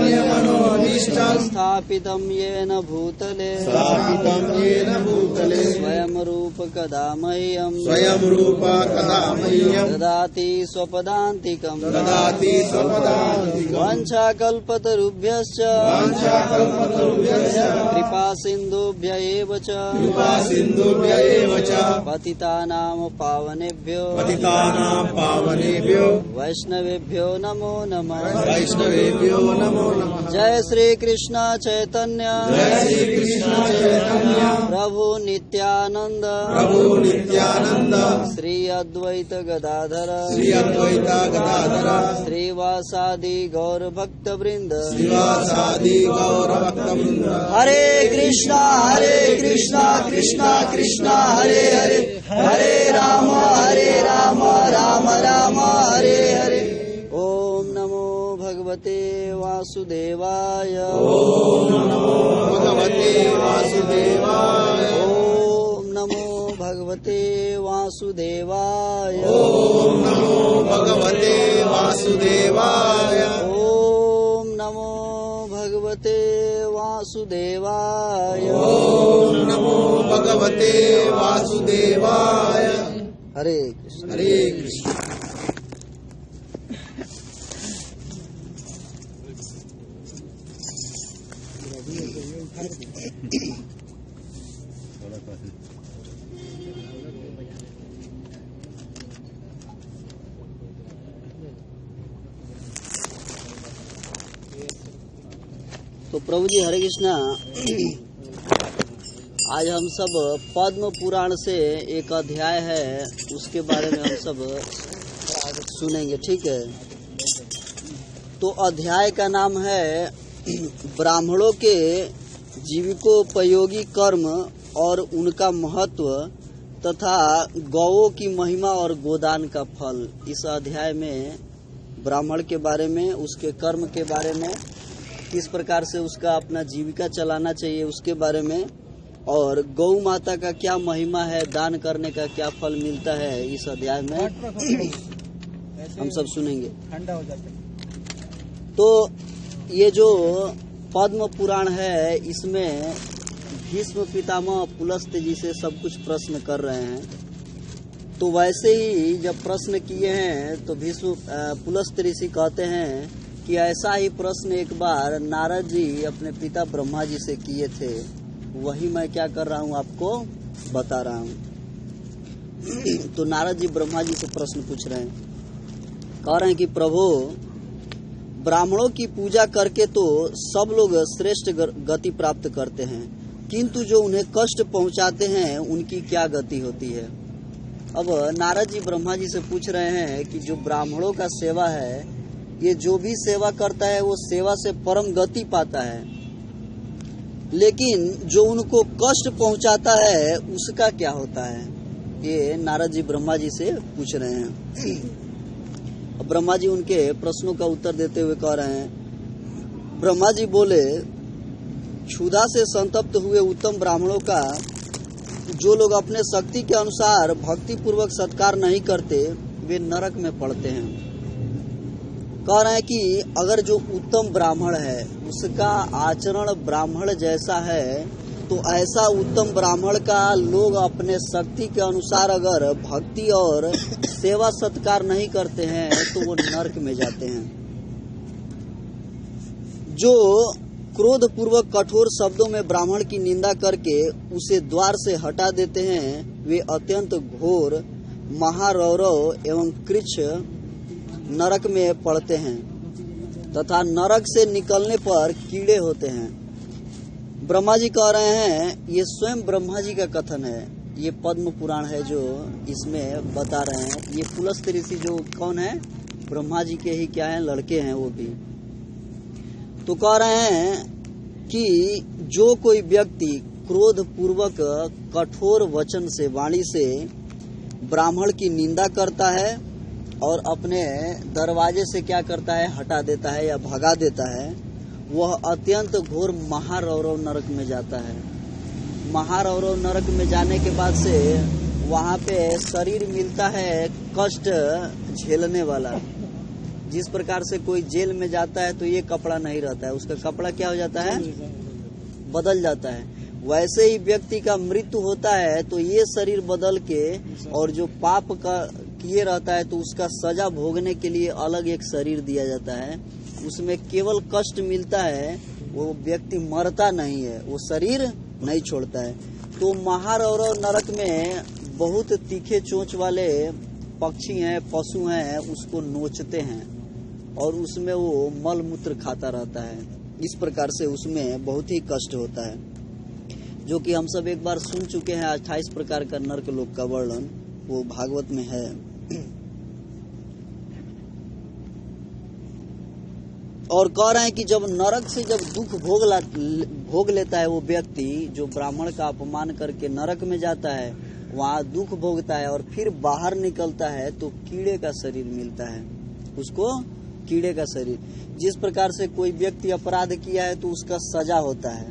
श्रीचैतन्यमनोभीष्टम् स्थापितं येन भूतले स्वयं रूप कदा मह्यम् ददाति स्वपदान्तिकम् वाञ्छाकल्पतरुभ्यश्च कृपा सिन्धुभ्य एव च पतितानां पावनेभ्यो वैष्णवेभ्यो नमो नमः। जय श्री कृष्ण चैतन्य प्रभु नित्यानंद श्री अद्वैत गदाधर श्रीवासादि गौर भक्त वृंद हरे कृष्णा कृष्णा कृष्णा हरे हरे हरे राम राम राम हरे हरे। ओम नमो भगवते वासुदेवाय। ओम नमो भगवते वासुदेवाय। ओम नमो भगवते वासुदेवाय। ओम नमो भगवते वासुदेवाय। ओम नमो भगवते वासुदेवाय। ओम नमो भगवते वासुदेवाय। हरे कृष्ण हरे कृष्ण। तो प्रभु जी हरे कृष्णा, आज हम सब पद्म पुराण से एक अध्याय है उसके बारे में हम सब सुनेंगे, ठीक है। तो अध्याय का नाम है ब्राह्मणों के जीविकोपयोगी कर्म और उनका महत्व तथा गौओं की महिमा और गोदान का फल। इस अध्याय में ब्राह्मण के बारे में, उसके कर्म के बारे में, किस प्रकार से उसका अपना जीविका चलाना चाहिए उसके बारे में, और गौ माता का क्या महिमा है, दान करने का क्या फल मिलता है, इस अध्याय में हम सब सुनेंगे। ठंडा हो जाता है। तो ये जो पद्म पुराण है, इसमें भीष्म पितामह पुलस्त्य जी से सब कुछ प्रश्न कर रहे हैं। तो वैसे ही जब प्रश्न किए हैं तो भीष्म पुलस्त्य ऋषि कहते हैं कि ऐसा ही प्रश्न एक बार नारद जी अपने पिता ब्रह्मा जी से किए थे, वही मैं क्या कर रहा हूँ आपको बता रहा हूँ। तो नारद जी ब्रह्मा जी से प्रश्न पूछ रहे हैं, कह रहे हैं कि प्रभु, ब्राह्मणों की पूजा करके तो सब लोग श्रेष्ठ गति प्राप्त करते हैं, किंतु जो उन्हें कष्ट पहुंचाते हैं उनकी क्या गति होती है। अब नारद जी ब्रह्मा जी से पूछ रहे हैं कि जो ब्राह्मणों का सेवा है, ये जो भी सेवा करता है वो सेवा से परम गति पाता है, लेकिन जो उनको कष्ट पहुंचाता है उसका क्या होता है। ये नारद जी ब्रह्मा जी से पूछ रहे हैं। अब ब्रह्मा जी उनके प्रश्नों का उत्तर देते हुए कह रहे हैं, ब्रह्मा जी बोले, क्षुधा से संतप्त हुए उत्तम ब्राह्मणों का जो लोग अपने शक्ति के अनुसार भक्ति पूर्वक सत्कार नहीं करते वे नरक में पड़ते हैं। कह रहे हैं कि अगर जो उत्तम ब्राह्मण है उसका आचरण ब्राह्मण जैसा है, तो ऐसा उत्तम ब्राह्मण का लोग अपने शक्ति के अनुसार अगर भक्ति और सेवा सत्कार नहीं करते हैं तो वो नरक में जाते हैं। जो क्रोध पूर्वक कठोर शब्दों में ब्राह्मण की निंदा करके उसे द्वार से हटा देते हैं, वे अत्यंत घोर महारौरव एवं कृच्छ नरक में पड़ते हैं तथा नरक से निकलने पर कीड़े होते हैं। ब्रह्मा जी कह रहे हैं, ये स्वयं ब्रह्मा जी का कथन है, ये पद्म पुराण है जो इसमें बता रहे हैं। ये पुलस्त्य ऋषि जो कौन है, ब्रह्मा जी के ही क्या हैं, लड़के हैं वो भी। तो कह रहे हैं कि जो कोई व्यक्ति क्रोध पूर्वक कठोर वचन से, वाणी से ब्राह्मण की निंदा करता है और अपने दरवाजे से क्या करता है, हटा देता है या भगा देता है, वह अत्यंत घोर महारौरव नरक में जाता है। महारौरव नरक में जाने के बाद से वहाँ पे शरीर मिलता है कष्ट झेलने वाला। जिस प्रकार से कोई जेल में जाता है तो ये कपड़ा नहीं रहता है, उसका कपड़ा क्या हो जाता है, बदल जाता है। वैसे ही व्यक्ति का मृत्यु होता है तो ये शरीर बदल के और जो पाप का किए रहता है तो उसका सजा भोगने के लिए अलग एक शरीर दिया जाता है। उसमें केवल कष्ट मिलता है, वो व्यक्ति मरता नहीं है, वो शरीर नहीं छोड़ता है। तो महारौरव नरक में बहुत तीखे चोंच वाले पक्षी हैं, पशु हैं, उसको नोचते हैं और उसमें वो मल मूत्र खाता रहता है। इस प्रकार से उसमें बहुत ही कष्ट होता है, जो कि हम सब एक बार सुन चुके हैं। 28 प्रकार का नरक लोक का वर्णन वो भागवत में है। और कह रहे हैं कि जब नरक से जब दुख भोग लेता है वो व्यक्ति, जो ब्राह्मण का अपमान करके नरक में जाता है, वहाँ दुख भोगता है और फिर बाहर निकलता है तो कीड़े का शरीर मिलता है उसको, कीड़े का शरीर। जिस प्रकार से कोई व्यक्ति अपराध किया है तो उसका सजा होता है,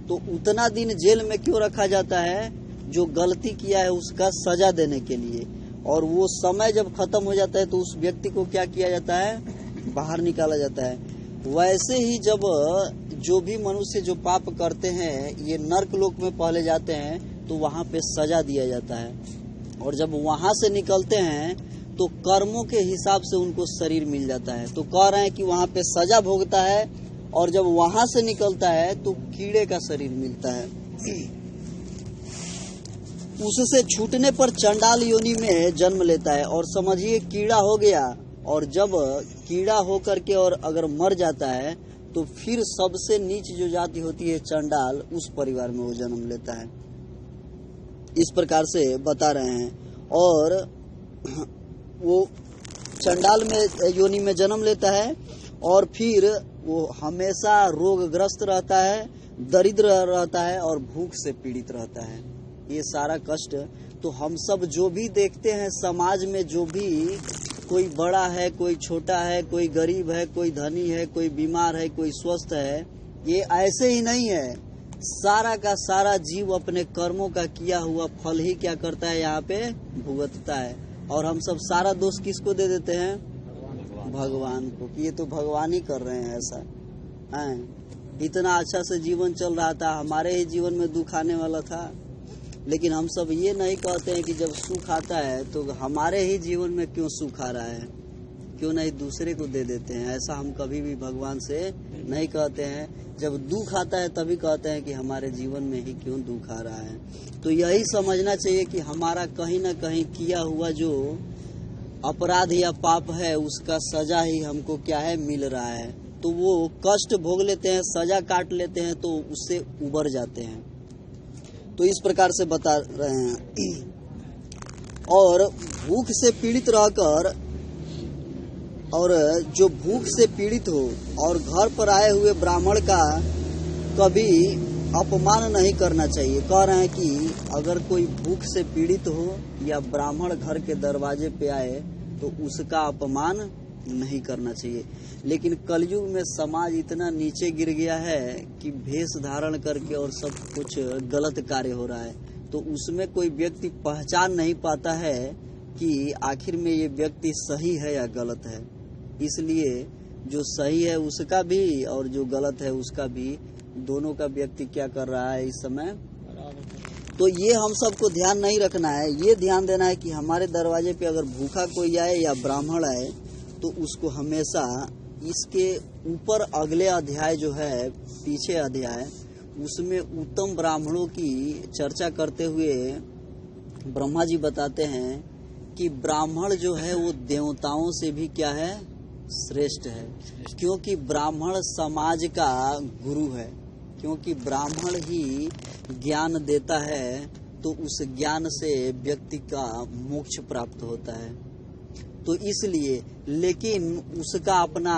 तो उतना दिन जेल में क्यों रखा जाता है, जो गलती किया है उसका सजा देने के लिए। और वो समय जब खत्म हो जाता है तो उस व्यक्ति को क्या किया जाता है, बाहर निकाला जाता है। वैसे ही जब जो भी मनुष्य जो पाप करते हैं ये नरक लोक में पहले जाते हैं तो वहाँ पे सजा दिया जाता है, और जब वहाँ से निकलते हैं तो कर्मों के हिसाब से उनको शरीर मिल जाता है। तो कह रहे हैं कि वहाँ पे सजा भोगता है और जब वहाँ से निकलता है तो कीड़े का शरीर मिलता है। उससे छूटने पर चंडाल योनि में जन्म लेता है और समझिए कीड़ा हो गया। और जब कीड़ा हो करके और अगर मर जाता है तो फिर सबसे नीच जो जाति होती है चंडाल, उस परिवार में वो जन्म लेता है। इस प्रकार से बता रहे हैं। और वो चंडाल में योनि में जन्म लेता है और फिर वो हमेशा रोगग्रस्त रहता है, दरिद्र रहता है और भूख से पीड़ित रहता है। ये सारा कष्ट तो हम सब जो भी देखते हैं समाज में, जो भी कोई बड़ा है, कोई छोटा है, कोई गरीब है, कोई धनी है, कोई बीमार है, कोई स्वस्थ है, ये ऐसे ही नहीं है। सारा का सारा जीव अपने कर्मों का किया हुआ फल ही क्या करता है, यहाँ पे भुगतता है। और हम सब सारा दोष किसको दे देते हैं, भगवान को, कि ये तो भगवान ही कर रहे हैं ऐसा है। इतना अच्छा से जीवन चल रहा था, हमारे ही जीवन में दुख आने वाला था। लेकिन हम सब ये नहीं कहते हैं कि जब सुख आता है तो हमारे ही जीवन में क्यों सुख आ रहा है, क्यों नहीं दूसरे को दे देते हैं। ऐसा हम कभी भी भगवान से नहीं कहते हैं। जब दुख आता है तभी कहते हैं कि हमारे जीवन में ही क्यों दुख आ रहा है। तो यही समझना चाहिए कि हमारा कहीं ना कहीं किया हुआ जो अपराध या पाप है उसका सजा ही हमको क्या है, मिल रहा है। तो वो कष्ट भोग लेते हैं, सजा काट लेते हैं, तो उससे उबर जाते हैं। तो इस प्रकार से बता रहे हैं। और भूख से पीड़ित रहकर, और जो भूख से पीड़ित हो और घर पर आए हुए ब्राह्मण का कभी अपमान नहीं करना चाहिए। कह रहे हैं कि अगर कोई भूख से पीड़ित हो या ब्राह्मण घर के दरवाजे पे आए तो उसका अपमान नहीं करना चाहिए। लेकिन कलयुग में समाज इतना नीचे गिर गया है कि भेष धारण करके और सब कुछ गलत कार्य हो रहा है, तो उसमें कोई व्यक्ति पहचान नहीं पाता है कि आखिर में ये व्यक्ति सही है या गलत है। इसलिए जो सही है उसका भी और जो गलत है उसका भी, दोनों का व्यक्ति क्या कर रहा है इस समय। तो ये हम सबको ध्यान नहीं रखना है। ये ध्यान देना है कि हमारे दरवाजे पे अगर भूखा कोई आए या ब्राह्मण आए तो उसको हमेशा इसके ऊपर अगले अध्याय जो है, पीछे अध्याय, उसमें उत्तम ब्राह्मणों की चर्चा करते हुए ब्रह्मा जी बताते हैं कि ब्राह्मण जो है वो देवताओं से भी क्या है, श्रेष्ठ है। क्योंकि ब्राह्मण समाज का गुरु है, क्योंकि ब्राह्मण ही ज्ञान देता है, तो उस ज्ञान से व्यक्ति का मोक्ष प्राप्त होता है। तो इसलिए, लेकिन उसका अपना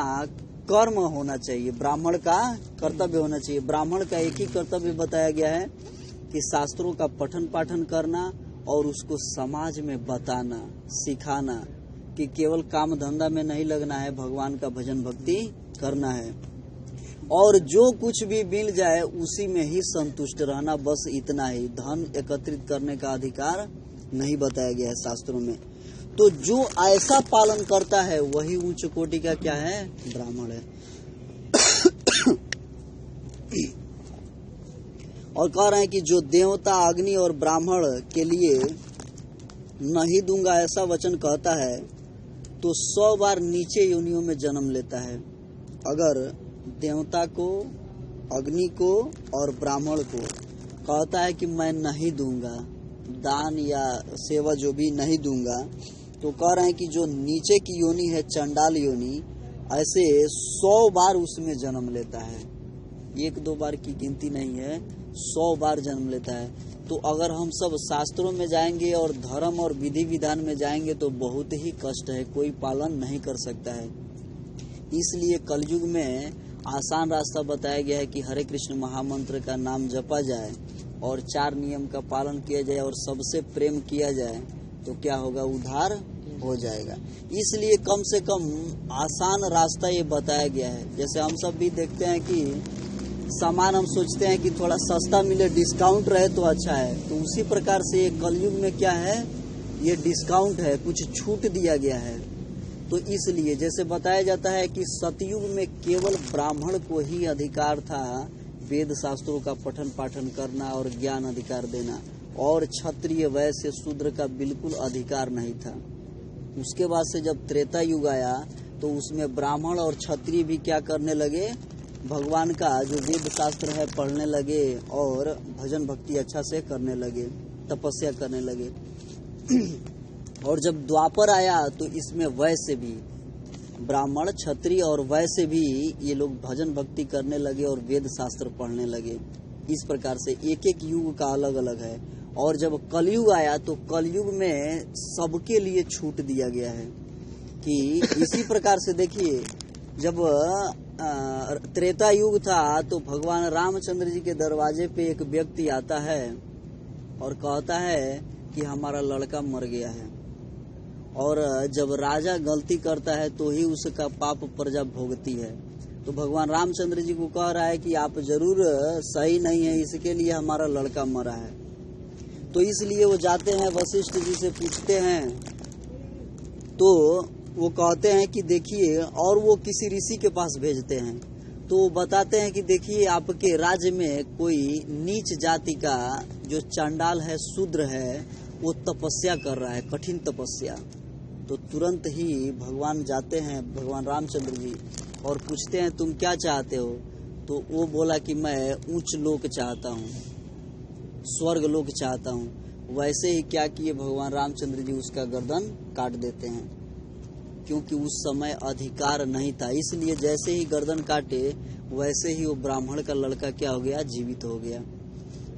कर्म होना चाहिए, ब्राह्मण का कर्तव्य होना चाहिए। ब्राह्मण का एक ही कर्तव्य बताया गया है कि शास्त्रों का पठन पाठन करना और उसको समाज में बताना, सिखाना कि केवल काम धंधा में नहीं लगना है, भगवान का भजन भक्ति करना है। और जो कुछ भी मिल जाए उसी में ही संतुष्ट रहना, बस इतना ही। धन एकत्रित करने का अधिकार नहीं बताया गया है शास्त्रों में। तो जो ऐसा पालन करता है वही उच्च कोटि का क्या है, ब्राह्मण है। और कह रहे हैं कि जो देवता, अग्नि और ब्राह्मण के लिए नहीं दूंगा ऐसा वचन कहता है तो 100 बार नीचे योनियों में जन्म लेता है। अगर देवता को, अग्नि को और ब्राह्मण को कहता है कि मैं नहीं दूंगा, दान या सेवा जो भी नहीं दूंगा, तो कह रहे हैं कि जो नीचे की योनि है, चंडाल योनि, ऐसे 100 बार उसमें जन्म लेता है। 1-2 बार की गिनती नहीं है, 100 बार जन्म लेता है। तो अगर हम सब शास्त्रों में जाएंगे और धर्म और विधि विधान में जाएंगे तो बहुत ही कष्ट है, कोई पालन नहीं कर सकता है। इसलिए कलयुग में आसान रास्ता बताया गया है कि हरे कृष्ण महामंत्र का नाम जपा जाए और 4 नियम का पालन किया जाए और सबसे प्रेम किया जाए तो क्या होगा, उद्धार हो जाएगा। इसलिए कम से कम आसान रास्ता ये बताया गया है। जैसे हम सब भी देखते हैं कि सामान हम सोचते हैं कि थोड़ा सस्ता मिले, डिस्काउंट रहे तो अच्छा है, तो उसी प्रकार से ये कलयुग में क्या है, ये डिस्काउंट है, कुछ छूट दिया गया है। तो इसलिए जैसे बताया जाता है कि सतयुग में केवल ब्राह्मण को ही अधिकार था वेद शास्त्रों का पठन पाठन करना और ज्ञान अधिकार देना, और क्षत्रिय, वैश्य, शूद्र का बिल्कुल अधिकार नहीं था। उसके बाद से जब त्रेता युग आया तो उसमें ब्राह्मण और क्षत्रिय भी क्या करने लगे, भगवान का जो वेद शास्त्र है पढ़ने लगे और भजन भक्ति अच्छा से करने लगे, तपस्या करने लगे। और जब द्वापर आया तो इसमें वैश्य भी, ब्राह्मण, क्षत्रिय और वैश्य भी ये लोग भजन भक्ति करने लगे और वेद शास्त्र पढ़ने लगे। इस प्रकार से एक एक युग का अलग अलग है। और जब कलयुग आया तो कलयुग में सबके लिए छूट दिया गया है कि इसी प्रकार से देखिए, जब त्रेता युग था तो भगवान रामचंद्र जी के दरवाजे पे एक व्यक्ति आता है और कहता है कि हमारा लड़का मर गया है। और जब राजा गलती करता है तो ही उसका पाप प्रजा भोगती है। तो भगवान रामचंद्र जी को कह रहा है कि आप जरूर सही नहीं है, इसके लिए हमारा लड़का मरा है। तो इसलिए वो जाते हैं, वशिष्ठ जी से पूछते हैं, तो वो कहते हैं कि देखिए, और वो किसी ऋषि के पास भेजते हैं तो वो बताते हैं कि देखिए आपके राज्य में कोई नीच जाति का जो चांडाल है, शूद्र है, वो तपस्या कर रहा है, कठिन तपस्या। तो तुरंत ही भगवान जाते हैं, भगवान रामचंद्र जी, और पूछते हैं तुम क्या चाहते हो। तो वो बोला कि मैं उच्च लोक चाहता हूँ, स्वर्ग लोक चाहता हूँ। वैसे ही क्या किए भगवान रामचंद्र जी, उसका गर्दन काट देते हैं, क्योंकि उस समय अधिकार नहीं था। इसलिए जैसे ही गर्दन काटे वैसे ही वो ब्राह्मण का लड़का क्या हो गया, जीवित हो गया।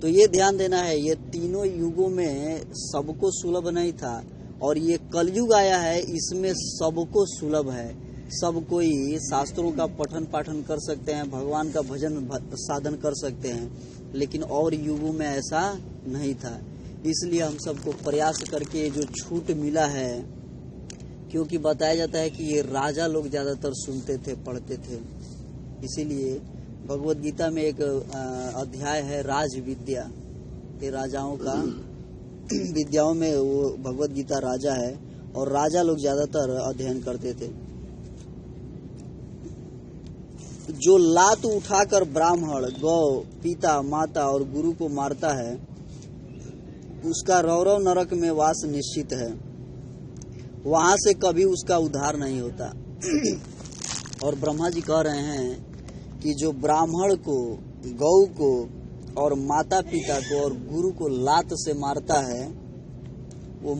तो ये ध्यान देना है, ये तीनों युगों में सबको सुलभ नहीं था, और ये कलयुग आया है, इसमें सबको सुलभ है। सब कोई शास्त्रों का पठन पाठन कर सकते हैं, भगवान का भजन साधन कर सकते हैं, लेकिन और युगों में ऐसा नहीं था। इसलिए हम सबको प्रयास करके जो छूट मिला है, क्योंकि बताया जाता है कि ये राजा लोग ज्यादातर सुनते थे, पढ़ते थे। इसीलिए भगवत गीता में एक अध्याय है राज विद्या, ये राजाओं का विद्याओं में वो भगवत गीता राजा है, और राजा लोग ज्यादातर अध्ययन करते थे। जो लात उठाकर ब्राह्मण, गौ, पिता, माता और गुरु को मारता है उसका रौरव नरक में वास निश्चित है, वहां से कभी उसका उद्धार नहीं होता। और ब्रह्मा जी कह रहे हैं कि जो ब्राह्मण को, गौ को और माता पिता को और गुरु को लात से मारता है वो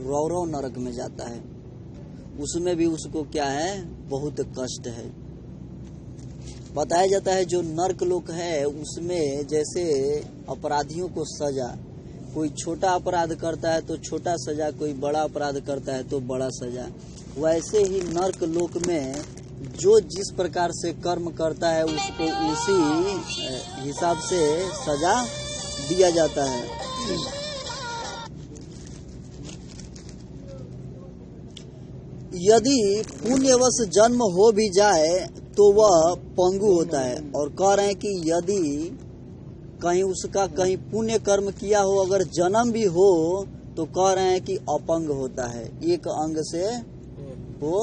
रौरव नरक में जाता है। उसमें भी उसको क्या है, बहुत कष्ट है। बताया जाता है जो नर्क लोक है उसमें जैसे अपराधियों को सजा, कोई छोटा अपराध करता है तो छोटा सजा, कोई बड़ा अपराध करता है तो बड़ा सजा, वैसे ही नर्क लोक में जो जिस प्रकार से कर्म करता है उसको उसी हिसाब से सजा दिया जाता है। यदि पुण्यवश जन्म हो भी जाए तो वह पंगु होता है। और कह रहे हैं कि यदि कहीं उसका कहीं पुण्य कर्म किया हो, अगर जन्म भी हो तो कह रहे हैं कि अपंग होता है, एक अंग से वो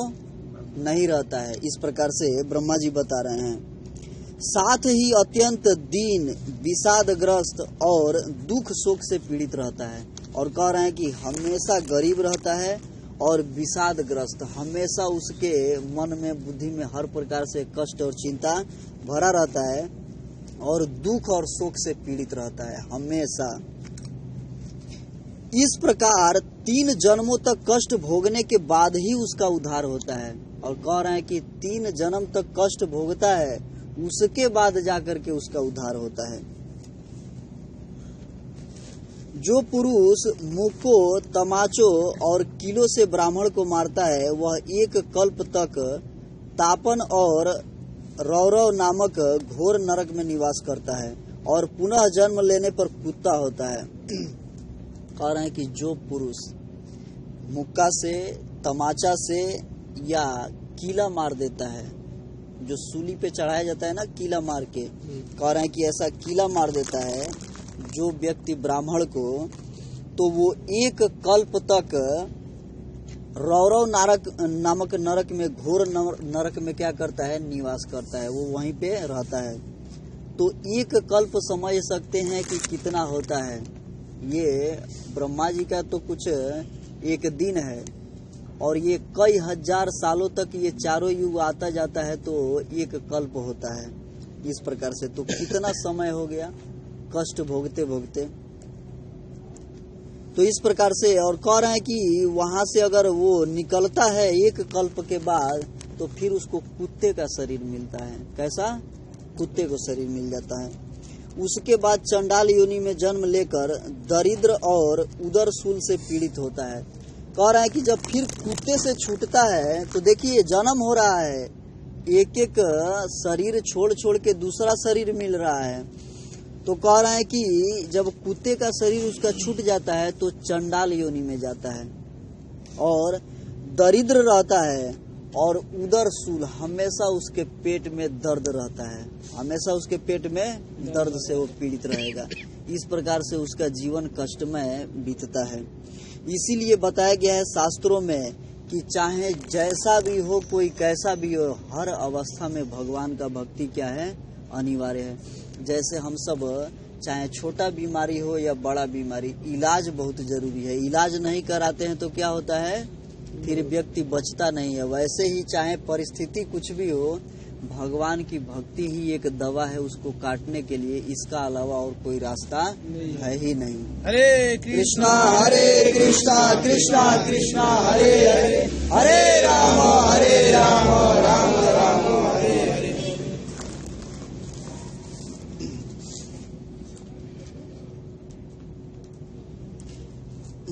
नहीं रहता है। इस प्रकार से ब्रह्मा जी बता रहे हैं। साथ ही अत्यंत दीन, विषादग्रस्त और दुख शोक से पीड़ित रहता है, और कह रहे हैं कि हमेशा गरीब रहता है और विषादग्रस्त, हमेशा उसके मन में बुद्धि में हर प्रकार से कष्ट और चिंता भरा रहता है और दुख और शोक से पीड़ित रहता है हमेशा। इस प्रकार 3 जन्मों तक कष्ट भोगने के बाद ही उसका उद्धार होता है, और कह रहे हैं कि 3 जन्म तक कष्ट भोगता है, उसके बाद जाकर के उसका उद्धार होता है। जो पुरुष मुक्कों, तमाचों और कीलों से ब्राह्मण को मारता है, वह 1 कल्प तक तापन और रौरव नामक घोर नरक में निवास करता है और पुनः जन्म लेने पर कुत्ता होता है। कह रहे हैं कि जो पुरुष मुक्का से, तमाचा से या कीला मार देता है, जो सूली पे चढ़ाया जाता है ना कीला मार के, कह रहे हैं कि ऐसा कीला मार देता है जो व्यक्ति ब्राह्मण को, तो वो 1 कल्प तक रौरव नामक नरक में, घोर नरक में क्या करता है, निवास करता है, वो वहीं पे रहता है। तो 1 कल्प समझ सकते हैं कि कितना होता है। ये ब्रह्मा जी का तो कुछ 1 दिन है, और ये कई हजार सालों तक ये चारों युग आता जाता है, तो 1 कल्प होता है। इस प्रकार से तो कितना समय हो गया कष्ट भोगते भोगते। तो इस प्रकार से, और कह रहे हैं कि वहां से अगर वो निकलता है 1 कल्प के बाद, तो फिर उसको कुत्ते का शरीर मिलता है। कैसा? कुत्ते को शरीर मिल जाता है। उसके बाद चंडाल योनि में जन्म लेकर दरिद्र और उदरशूल से पीड़ित होता है। कह रहा है कि जब फिर कुत्ते से छूटता है, तो देखिए जन्म हो रहा है, 1 शरीर छोड़ छोड़ के दूसरा शरीर मिल रहा है। तो कह रहा है कि जब कुत्ते का शरीर उसका छूट जाता है तो चंडाल योनि में जाता है और दरिद्र रहता है, और उदरशूल, हमेशा उसके पेट में दर्द रहता है, हमेशा उसके पेट में दर्द से वो पीड़ित रहेगा। इस प्रकार से उसका जीवन कष्टमय बीतता है। इसीलिए बताया गया है शास्त्रों में कि चाहे जैसा भी हो, कोई कैसा भी हो, हर अवस्था में भगवान का भक्ति क्या है, अनिवार्य है। जैसे हम सब, चाहे छोटा बीमारी हो या बड़ा बीमारी, इलाज बहुत जरूरी है। इलाज नहीं कराते हैं तो क्या होता है, फिर व्यक्ति बचता नहीं है। वैसे ही चाहे परिस्थिति कुछ भी हो, भगवान की भक्ति ही एक दवा है उसको काटने के लिए, इसका अलावा और कोई रास्ता है ही नहीं। हरे कृष्णा कृष्णा कृष्णा हरे हरे, हरे राम राम राम हरे हरे।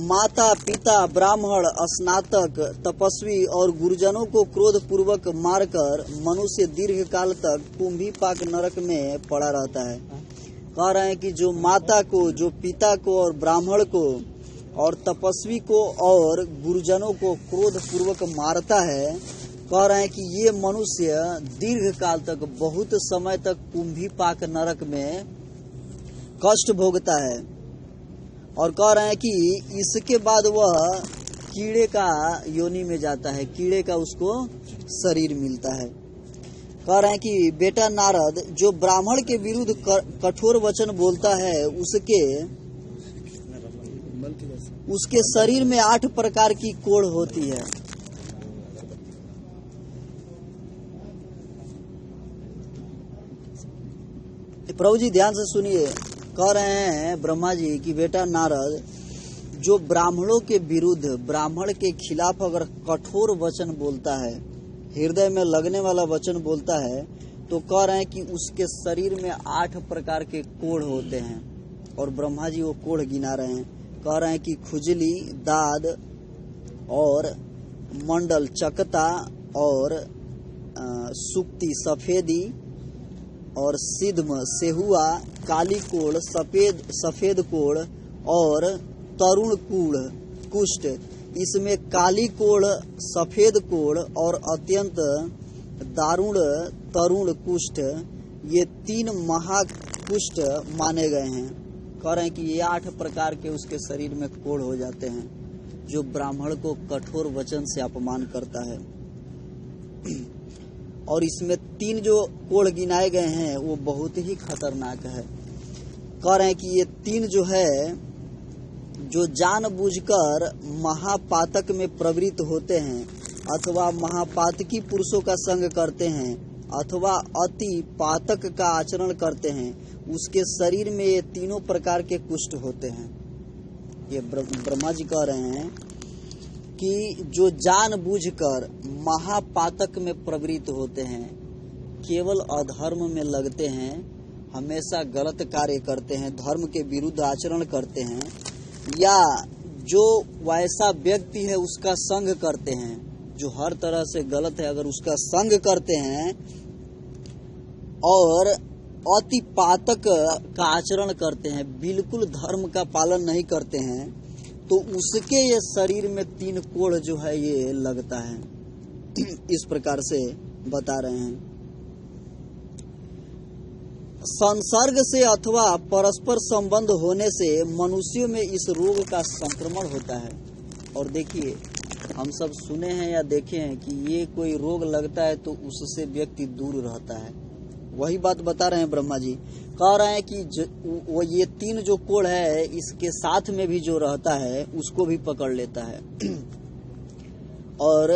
माता पिता, ब्राह्मण, स्नातक, तपस्वी और गुरुजनों को क्रोध पूर्वक मारकर मनुष्य दीर्घ काल तक कुंभीपाक नरक में पड़ा रहता है। कह रहे हैं कि जो माता को, जो पिता को और ब्राह्मण को और तपस्वी को और गुरुजनों को क्रोध पूर्वक मारता है, कह रहे हैं कि ये मनुष्य दीर्घ काल तक, बहुत समय तक कुंभीपाक नरक में कष्ट भोगता है। और कह रहे हैं कि इसके बाद वह कीड़े का योनि में जाता है, कीड़े का उसको शरीर मिलता है। कह रहे हैं कि बेटा नारद, जो ब्राह्मण के विरुद्ध कठोर वचन बोलता है, उसके शरीर में 8 प्रकार की कोढ़ होती है। प्रभु जी ध्यान से सुनिए। कह रहे हैं ब्रह्मा जी कि बेटा नारद, जो ब्राह्मणों के विरुद्ध, ब्राह्मण के खिलाफ अगर कठोर वचन बोलता है, हृदय में लगने वाला वचन बोलता है, तो कह रहे हैं कि उसके शरीर में 8 प्रकार के कोढ़ होते हैं। और ब्रह्मा जी वो कोढ़ गिना रहे हैं। कह रहे हैं कि खुजली, दाद और मंडल, चकता और सुक्ति, सफेदी और सिद्म, सेहुआ, काली कोढ़, सफेद कोढ़ और तरुण कोढ़, कुष्ठ। इसमें काली कोढ़, सफेद कोढ़ और अत्यंत दारुण तरुण कुष्ठ, ये 3 कुष्ठ माने गए हैं। कह रहे हैं कि ये 8 प्रकार के उसके शरीर में कोढ़ हो जाते हैं, जो ब्राह्मण को कठोर वचन से अपमान करता है। और इसमें 3 जो कोढ़ गिनाए गए हैं वो बहुत ही खतरनाक है। कह रहे हैं कि ये 3 जो है, जो जानबूझकर महापातक में प्रवृत्त होते हैं अथवा महापातकी पुरुषों का संग करते हैं अथवा अति पातक का आचरण करते हैं, उसके शरीर में ये 3 प्रकार के कुष्ठ होते हैं। ये ब्रह्मा जी कह रहे हैं कि जो जानबूझकर महापातक में प्रवृत्त होते हैं, केवल अधर्म में लगते हैं, हमेशा गलत कार्य करते हैं, धर्म के विरुद्ध आचरण करते हैं, या जो वैसा व्यक्ति है उसका संग करते हैं जो हर तरह से गलत है, अगर उसका संग करते हैं और अति पातक का आचरण करते हैं, बिल्कुल धर्म का पालन नहीं करते हैं, तो उसके ये शरीर में 3 कोढ़ जो है ये लगता है। इस प्रकार से बता रहे हैं। संसर्ग से अथवा परस्पर संबंध होने से मनुष्यों में इस रोग का संक्रमण होता है। और देखिए, हम सब सुने हैं या देखे हैं कि ये कोई रोग लगता है तो उससे व्यक्ति दूर रहता है। वही बात बता रहे हैं ब्रह्मा जी। कह रहे हैं कि वो ये 3 जो कोढ़ है, इसके साथ में भी जो रहता है उसको भी पकड़ लेता है। और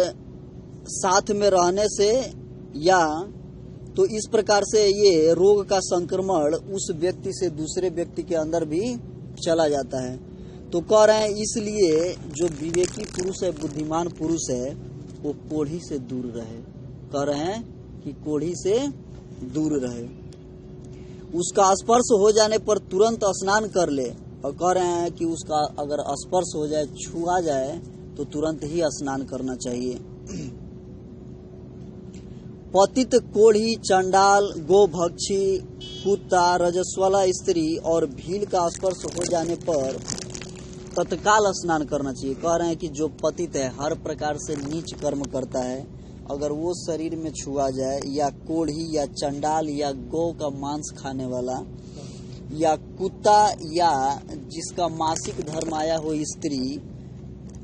साथ में रहने से या तो इस प्रकार से ये रोग का संक्रमण उस व्यक्ति से दूसरे व्यक्ति के अंदर भी चला जाता है। तो कह रहे हैं इसलिए जो विवेकी पुरुष है, बुद्धिमान पुरुष है, वो कोढ़ी से दूर रहे। कह रहे हैं कि कोढ़ी से दूर रहे। उसका स्पर्श हो जाने पर तुरंत स्नान कर ले। और कह रहे हैं कि उसका अगर स्पर्श हो जाए, छुआ जाए, तो तुरंत ही स्नान करना चाहिए। पतित, कोढ़ी, चंडाल, गोभक्षी, कुत्ता, रजस्वला स्त्री और भील का स्पर्श हो जाने पर तत्काल स्नान करना चाहिए। कह रहे हैं कि जो पतित है, हर प्रकार से नीच कर्म करता है, अगर वो शरीर में छुआ जाए, या कोढ़ी या चंडाल या गौ का मांस खाने वाला, या कुत्ता, या जिसका मासिक धर्म आया हो स्त्री,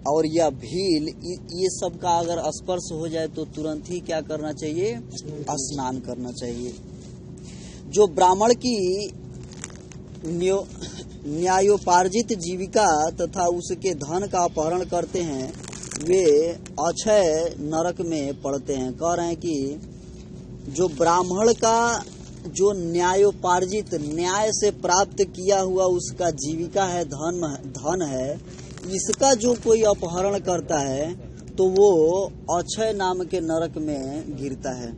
और या भील, ये सब का अगर स्पर्श हो जाए तो तुरंत ही क्या करना चाहिए? स्नान करना चाहिए। जो ब्राह्मण की न्यायोपार्जित जीविका तथा उसके धन का अपहरण करते हैं, वे अक्षय नरक में पड़ते हैं। कह रहे हैं कि जो ब्राह्मण का जो न्यायोपार्जित, न्याय से प्राप्त किया हुआ उसका जीविका है, धन है, इसका जो कोई अपहरण करता है तो वो अक्षय नाम के नरक में गिरता है।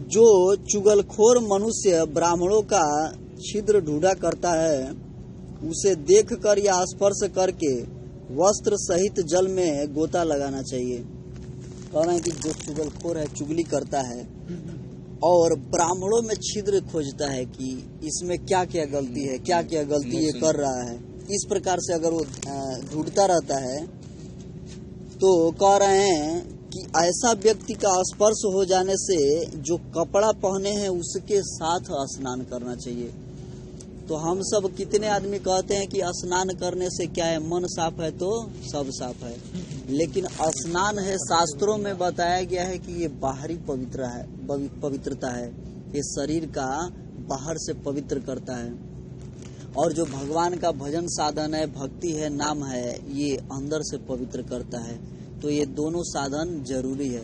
जो चुगलखोर मनुष्य ब्राह्मणों का छिद्र ढूंढा करता है, उसे देखकर या स्पर्श करके वस्त्र सहित जल में गोता लगाना चाहिए। कह रहे हैं कि जो चुगलखोर है, चुगली करता है और ब्राह्मणों में छिद्र खोजता है कि इसमें क्या क्या गलती है, क्या क्या गलती ये कर रहा है, इस प्रकार से अगर वो ढूंढता रहता है, तो कह रहे हैं कि ऐसा व्यक्ति का स्पर्श हो जाने से जो कपड़ा पहने हैं उसके साथ स्नान करना चाहिए। तो हम सब कितने आदमी कहते हैं कि स्नान करने से क्या है, मन साफ है तो सब साफ है, लेकिन स्नान है, शास्त्रों में बताया गया है कि ये बाहरी पवित्रता है, ये शरीर का बाहर से पवित्र करता है। और जो भगवान का भजन साधन है, भक्ति है, नाम है, ये अंदर से पवित्र करता है। तो ये दोनों साधन जरूरी है।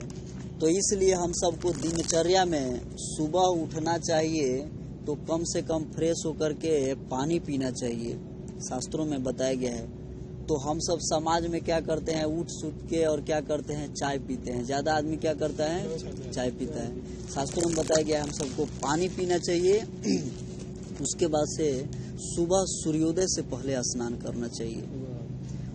तो इसलिए हम सबको दिनचर्या में सुबह उठना चाहिए तो कम से कम फ्रेश होकर के पानी पीना चाहिए, शास्त्रों में बताया गया है। तो हम सब समाज में क्या करते हैं, उठ सूट के और क्या करते हैं, चाय पीते हैं। ज्यादा आदमी क्या करता है, चाय पीता है। शास्त्रों में बताया गया है हम सबको पानी पीना चाहिए। उसके बाद से सुबह सूर्योदय से पहले स्नान करना चाहिए,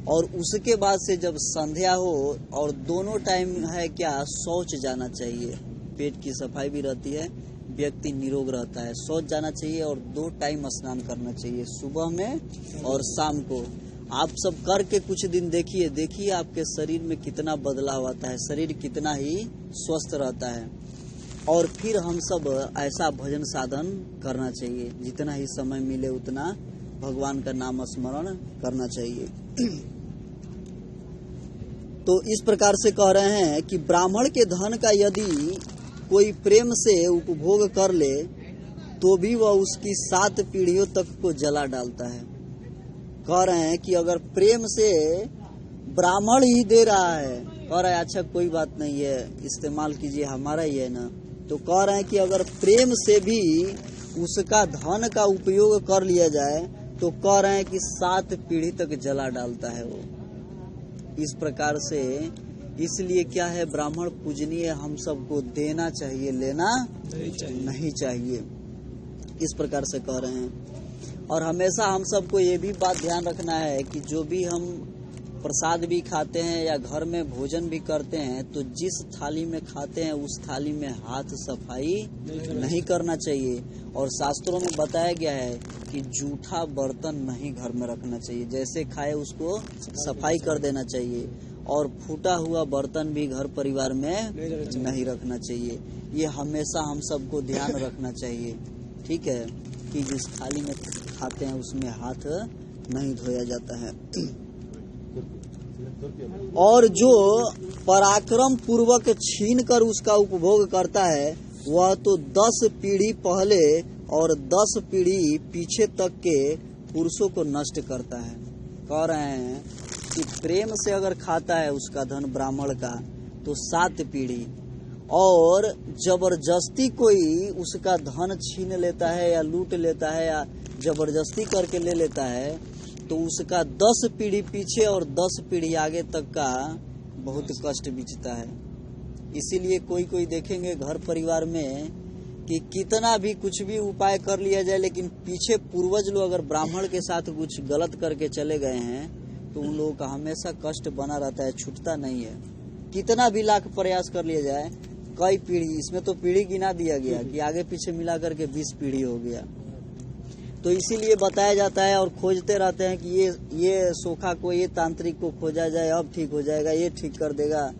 और उसके बाद से जब संध्या हो और दोनों टाइम है क्या, शौच जाना चाहिए। पेट की सफाई भी रहती है, व्यक्ति निरोग रहता है। शौच जाना चाहिए और 2 टाइम स्नान करना चाहिए, सुबह में और शाम को। आप सब करके कुछ दिन देखिए आपके शरीर में कितना बदलाव आता है, शरीर कितना ही स्वस्थ रहता है। और फिर हम सब ऐसा भजन साधन करना चाहिए, जितना ही समय मिले उतना भगवान का नाम स्मरण करना चाहिए। तो इस प्रकार से कह रहे हैं कि ब्राह्मण के धन का यदि कोई प्रेम से उपभोग कर ले तो भी वह उसकी 7 पीढ़ियों तक को जला डालता है। कह रहे हैं कि अगर प्रेम से ब्राह्मण ही दे रहा है, कह रहा है अच्छा कोई बात नहीं है, इस्तेमाल कीजिए, हमारा ही है ना। तो कह रहे हैं कि अगर प्रेम से भी उसका धन का उपयोग कर लिया जाए तो कह रहे हैं कि 7 पीढ़ी तक जला डालता है वो। इस प्रकार से इसलिए क्या है, ब्राह्मण पूजनीय, हम सबको देना चाहिए, लेना नहीं चाहिए। इस प्रकार से कह रहे हैं। और हमेशा हम सबको ये भी बात ध्यान रखना है कि जो भी हम प्रसाद भी खाते हैं या घर में भोजन भी करते हैं तो जिस थाली में खाते हैं उस थाली में हाथ सफाई नहीं करना चाहिए। और शास्त्रों में बताया गया है कि जूठा बर्तन नहीं घर में रखना चाहिए, जैसे खाए उसको सफाई कर देना चाहिए। और फूटा हुआ बर्तन भी घर परिवार में नहीं रखना चाहिए। ये हमेशा हम सबको ध्यान रखना चाहिए, ठीक है, कि जिस थाली में खाते हैं उसमें हाथ नहीं धोया जाता है। और जो पराक्रम पूर्वक छीन कर उसका उपभोग करता है वह तो 10 पीढ़ी पहले और 10 पीढ़ी पीछे तक के पुरुषों को नष्ट करता है। कह रहे हैं कि प्रेम से अगर खाता है उसका धन ब्राह्मण का तो 7 पीढ़ी, और जबरदस्ती कोई उसका धन छीन लेता है या लूट लेता है या जबरदस्ती करके ले लेता है तो उसका 10 पीढ़ी पीछे और 10 पीढ़ी आगे तक का बहुत कष्ट बीतता है। इसीलिए कोई देखेंगे घर परिवार में कि कितना भी कुछ भी उपाय कर लिया जाए, लेकिन पीछे पूर्वज लोग अगर ब्राह्मण के साथ कुछ गलत करके चले गए हैं तो उन लोगों का हमेशा कष्ट बना रहता है, छूटता नहीं है। कितना भी लाख प्रयास कर लिया जाए, कई पीढ़ी, इसमें तो पीढ़ी गिना दिया गया कि आगे पीछे मिला करके 20 पीढ़ी हो गया। तो इसीलिए बताया जाता है और खोजते रहते हैं कि ये सोखा को, ये तांत्रिक को खोजा जाए, अब ठीक हो जाएगा, ये ठीक कर देगा।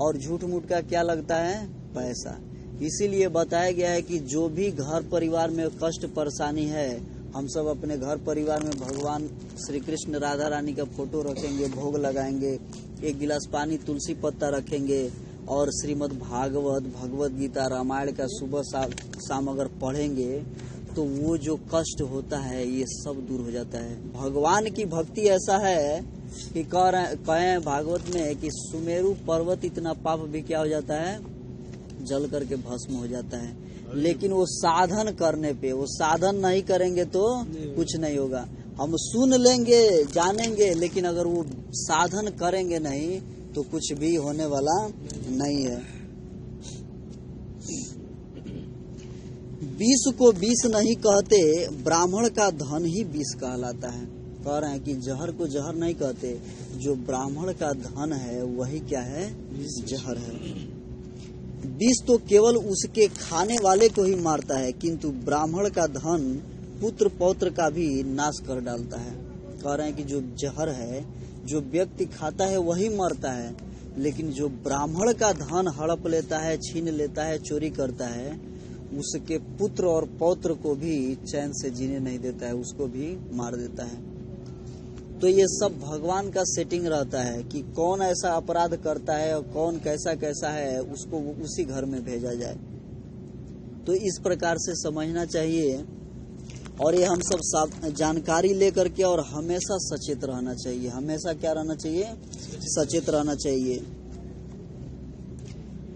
और झूठ मूठ का क्या लगता है, पैसा। इसीलिए बताया गया है कि जो भी घर परिवार में कष्ट परेशानी है, हम सब अपने घर परिवार में भगवान श्री कृष्ण राधा रानी का फोटो रखेंगे, भोग लगाएंगे, 1 गिलास पानी तुलसी पत्ता रखेंगे और श्रीमद् भागवत, भगवत गीता, रामायण का सुबह शाम अगर पढ़ेंगे तो वो जो कष्ट होता है ये सब दूर हो जाता है। भगवान की भक्ति ऐसा है कि कहें भागवत में कि सुमेरु पर्वत इतना पाप भी क्या हो जाता है, जल करके भस्म हो जाता है। लेकिन वो साधन करने पे, वो साधन नहीं करेंगे तो कुछ नहीं होगा। हम सुन लेंगे, जानेंगे, लेकिन अगर वो साधन करेंगे नहीं तो कुछ भी होने वाला नहीं है। 20 को 20 नहीं कहते, ब्राह्मण का धन ही 20 कहलाता है। कह रहे हैं कि जहर को जहर नहीं कहते, जो ब्राह्मण का धन है वही क्या है, जहर है। 20 तो केवल उसके खाने वाले को ही मारता है, किंतु ब्राह्मण का धन पुत्र पौत्र का भी नाश कर डालता है। कह रहे हैं कि जो जहर है, जो व्यक्ति खाता है वही मरता है, लेकिन जो ब्राह्मण का धन हड़प लेता है, छीन लेता है, चोरी करता है, उसके पुत्र और पौत्र को भी चैन से जीने नहीं देता है, उसको भी मार देता है। तो ये सब भगवान का सेटिंग रहता है कि कौन ऐसा अपराध करता है और कौन कैसा कैसा है, उसको उसी घर में भेजा जाए। तो इस प्रकार से समझना चाहिए और ये हम सब जानकारी लेकर के और हमेशा सचेत रहना चाहिए। हमेशा क्या रहना चाहिए, सचेत रहना चाहिए।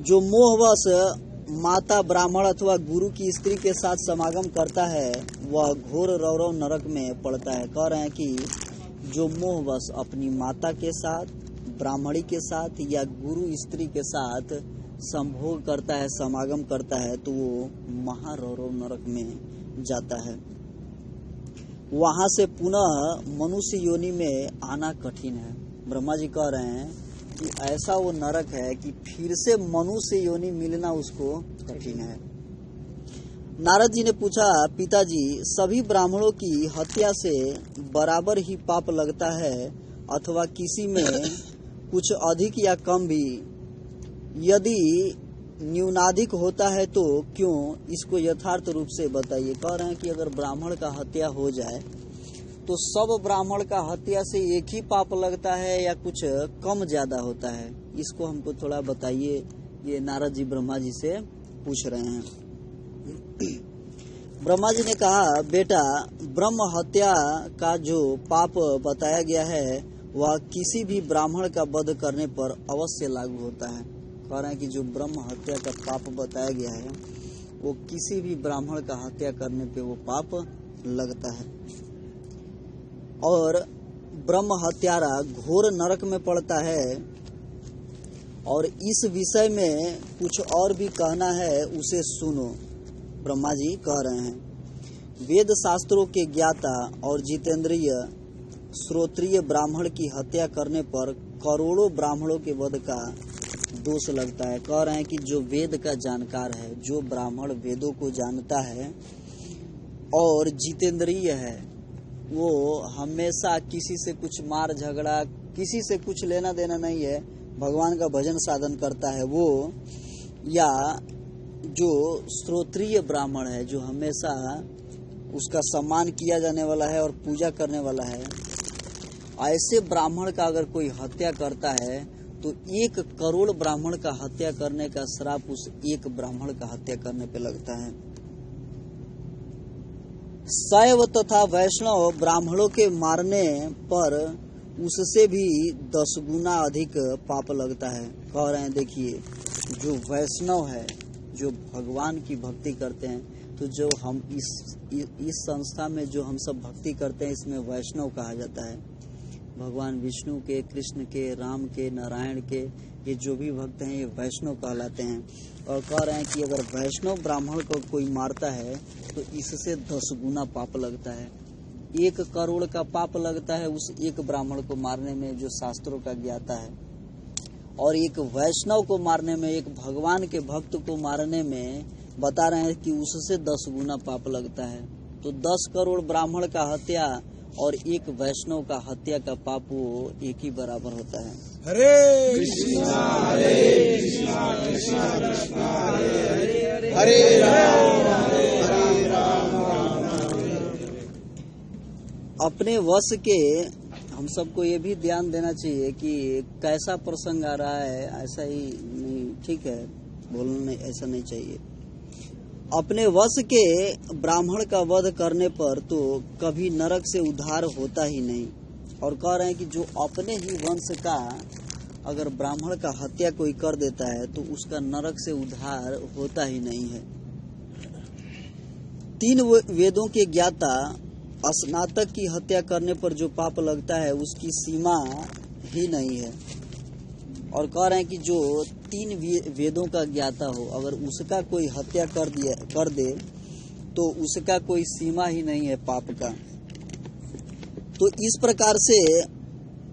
जो मोहवश माता ब्राह्मण अथवा गुरु की स्त्री के साथ समागम करता है वह घोर रौरव नरक में पड़ता है। कह रहे हैं कि जो मोहवश अपनी माता के साथ, ब्राह्मणी के साथ या गुरु स्त्री के साथ संभोग करता है, समागम करता है, तो वो महारौरव नरक में जाता है। वहां से पुनः मनुष्य योनि में आना कठिन है। ब्रह्मा जी कह रहे हैं कि ऐसा वो नरक है कि फिर से मनुष्य योनि मिलना उसको कठिन है। नारद जी ने पूछा, पिताजी सभी ब्राह्मणों की हत्या से बराबर ही पाप लगता है अथवा किसी में कुछ अधिक या कम भी? यदि न्यूनाधिक होता है तो क्यों, इसको यथार्थ रूप से बताइए। कह रहे हैं कि अगर ब्राह्मण का हत्या हो जाए तो सब ब्राह्मण का हत्या से एक ही पाप लगता है या कुछ कम ज्यादा होता है, इसको हमको थोड़ा बताइए। ये नारद जी ब्रह्मा जी से पूछ रहे हैं। ब्रह्मा जी ने कहा, बेटा ब्रह्म हत्या का जो पाप बताया गया है वह किसी भी ब्राह्मण का वध करने पर अवश्य लागू होता है। कह रहे हैं कि जो ब्रह्म हत्या का पाप बताया गया है वो किसी भी ब्राह्मण का हत्या करने पे वो पाप लगता है। और ब्रह्म हत्यारा घोर नरक में पड़ता है। और इस विषय में कुछ और भी कहना है, उसे सुनो। ब्रह्मा जी कह रहे हैं, वेद शास्त्रों के ज्ञाता और जितेंद्रिय श्रोत्रिय ब्राह्मण की हत्या करने पर करोड़ों ब्राह्मणों के वध का दोष लगता है। कह रहे हैं कि जो वेद का जानकार है, जो ब्राह्मण वेदों को जानता है और जितेंद्रिय है, वो हमेशा किसी से कुछ मार झगड़ा, किसी से कुछ लेना देना नहीं है, भगवान का भजन साधन करता है वो, या जो श्रोत्रिय ब्राह्मण है, जो हमेशा उसका सम्मान किया जाने वाला है और पूजा करने वाला है, ऐसे ब्राह्मण का अगर कोई हत्या करता है तो 1 करोड़ ब्राह्मण का हत्या करने का श्राप उस एक ब्राह्मण का हत्या करने पे लगता है। शैव तथा वैष्णव ब्राह्मणों के मारने पर उससे भी 10 गुना अधिक पाप लगता है। कह रहे हैं, देखिए जो वैष्णव है, जो भगवान की भक्ति करते हैं, तो जो हम इस संस्था में जो हम सब भक्ति करते हैं इसमें वैष्णव कहा जाता है। भगवान विष्णु के, कृष्ण के, राम के, नारायण के, ये जो भी भक्त हैं ये वैष्णव कहलाते हैं। और कह रहे हैं कि अगर वैष्णव ब्राह्मण को कोई मारता है तो इससे 10 गुना पाप लगता है। 1 करोड़ का पाप लगता है उस एक ब्राह्मण को मारने में जो शास्त्रों का ज्ञाता है, और एक वैष्णव को मारने में, एक भगवान के भक्त को मारने में बता रहे हैं कि उससे 10 गुना पाप लगता है। तो 10 करोड़ ब्राह्मण का हत्या और एक वैष्णव का हत्या का पाप वो एक ही बराबर होता है। हरे कृष्णा कृष्णा कृष्णा हरे राम हरे राम। अपने वश के हम सबको ये भी ध्यान देना चाहिए कि कैसा प्रसंग आ रहा है, ऐसा ही नहीं, ठीक है, बोलना ऐसा नहीं चाहिए। अपने वश के ब्राह्मण का वध करने पर तो कभी नरक से उद्धार होता ही नहीं। और कह रहे हैं कि जो अपने ही वंश का अगर ब्राह्मण का हत्या कोई कर देता है तो उसका नरक से उद्धार होता ही नहीं है। 3 वेदों के ज्ञाता स्नातक की हत्या करने पर जो पाप लगता है उसकी सीमा ही नहीं है। और कह रहे हैं कि जो 3 वेदों का ज्ञाता हो, अगर उसका कोई हत्या कर दे तो उसका कोई सीमा ही नहीं है पाप का। तो इस प्रकार से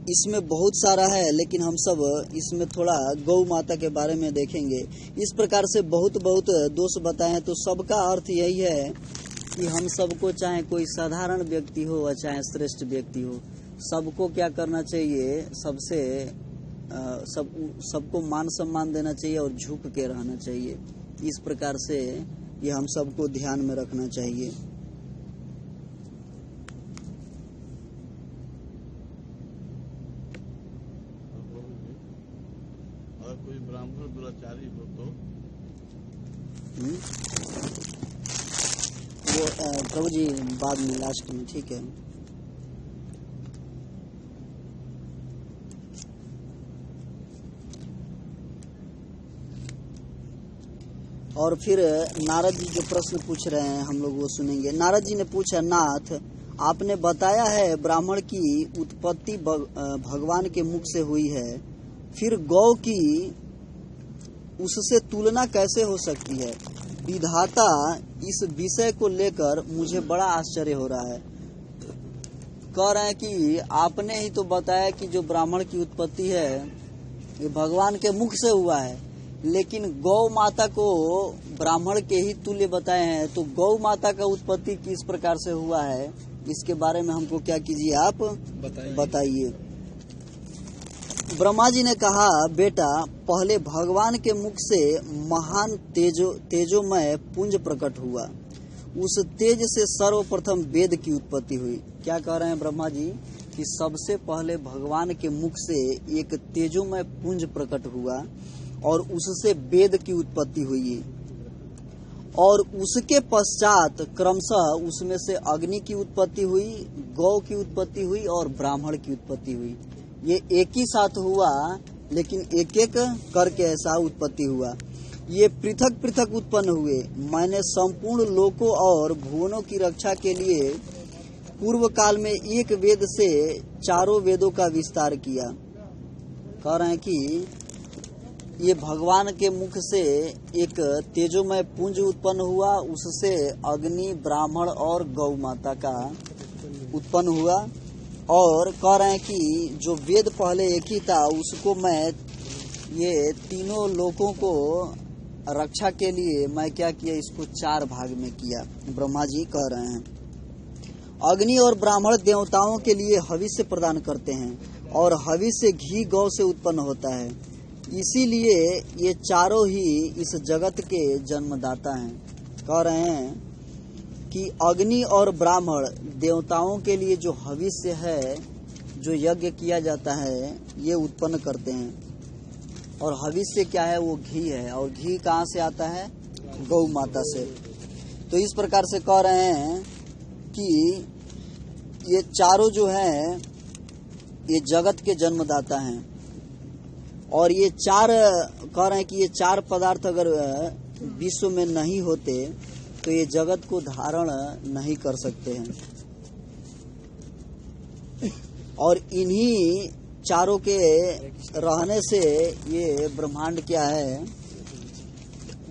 इसमें बहुत सारा है, लेकिन हम सब इसमें थोड़ा गौ माता के बारे में देखेंगे। इस प्रकार से बहुत दोष बताए हैं। तो सबका अर्थ यही है कि हम सबको, चाहे कोई साधारण व्यक्ति हो या चाहे श्रेष्ठ व्यक्ति हो, सबको क्या करना चाहिए, सबको मान सम्मान देना चाहिए और झुक के रहना चाहिए। इस प्रकार से ये हम सबको ध्यान में रखना चाहिए। अगर कोई ब्राह्मण दुराचारी हो तो वो प्रभु जी बाद में लास्ट में, ठीक है। और फिर नारद जी जो प्रश्न पूछ रहे हैं हम लोग वो सुनेंगे। नारद जी ने पूछा, नाथ आपने बताया है ब्राह्मण की उत्पत्ति भगवान के मुख से हुई है, फिर गौ की उससे तुलना कैसे हो सकती है? विधाता इस विषय को लेकर मुझे बड़ा आश्चर्य हो रहा है। कह रहे हैं कि आपने ही तो बताया कि जो ब्राह्मण की उत्पत्ति है ये भगवान के मुख से हुआ है, लेकिन गौ माता को ब्राह्मण के ही तुल्य बताए हैं। तो गौ माता का उत्पत्ति किस प्रकार से हुआ है, इसके बारे में हमको क्या कीजिए, आप बताइए। ब्रह्मा जी ने कहा, बेटा, पहले भगवान के मुख से महान तेजोमय पुंज प्रकट हुआ। उस तेज से सर्वप्रथम वेद की उत्पत्ति हुई। क्या कह रहे हैं ब्रह्मा जी कि सबसे पहले भगवान के मुख से एक तेजोमय पुंज प्रकट हुआ और उससे वेद की उत्पत्ति हुई, और उसके पश्चात क्रमशः उसमें से अग्नि की उत्पत्ति हुई, गौ की उत्पत्ति हुई और ब्राह्मण की उत्पत्ति हुई। ये एक ही साथ हुआ, लेकिन एक एक करके ऐसा उत्पत्ति हुआ। ये पृथक पृथक उत्पन्न हुए। मैंने संपूर्ण लोकों और भुवनों की रक्षा के लिए पूर्व काल में एक वेद से चारों वेदों का विस्तार किया। कह रहे हैं कि ये भगवान के मुख से एक तेजोमय पुंज उत्पन्न हुआ, उससे अग्नि, ब्राह्मण और गौ माता का उत्पन्न हुआ। और कह रहे हैं कि जो वेद पहले एक ही था, उसको मैं ये तीनों लोकों को रक्षा के लिए मैं क्या किया, इसको 4 भाग में किया। ब्रह्मा जी कह रहे हैं, अग्नि और ब्राह्मण देवताओं के लिए हविष्य प्रदान करते हैं, और हविष्य घी गौ से उत्पन्न होता है। इसीलिए ये चारों ही इस जगत के जन्मदाता हैं। कह रहे हैं कि अग्नि और ब्राह्मण देवताओं के लिए जो हविष्य है, जो यज्ञ किया जाता है, ये उत्पन्न करते हैं। और हविष्य क्या है, वो घी है, और घी कहाँ से आता है, गौ माता से। तो इस प्रकार से कह रहे हैं कि ये चारों जो हैं, ये जगत के जन्मदाता हैं। और ये 4 कह रहे हैं कि ये 4 पदार्थ अगर विश्व में नहीं होते तो ये जगत को धारण नहीं कर सकते हैं। और इन्हीं चारों के रहने से ये ब्रह्मांड क्या है,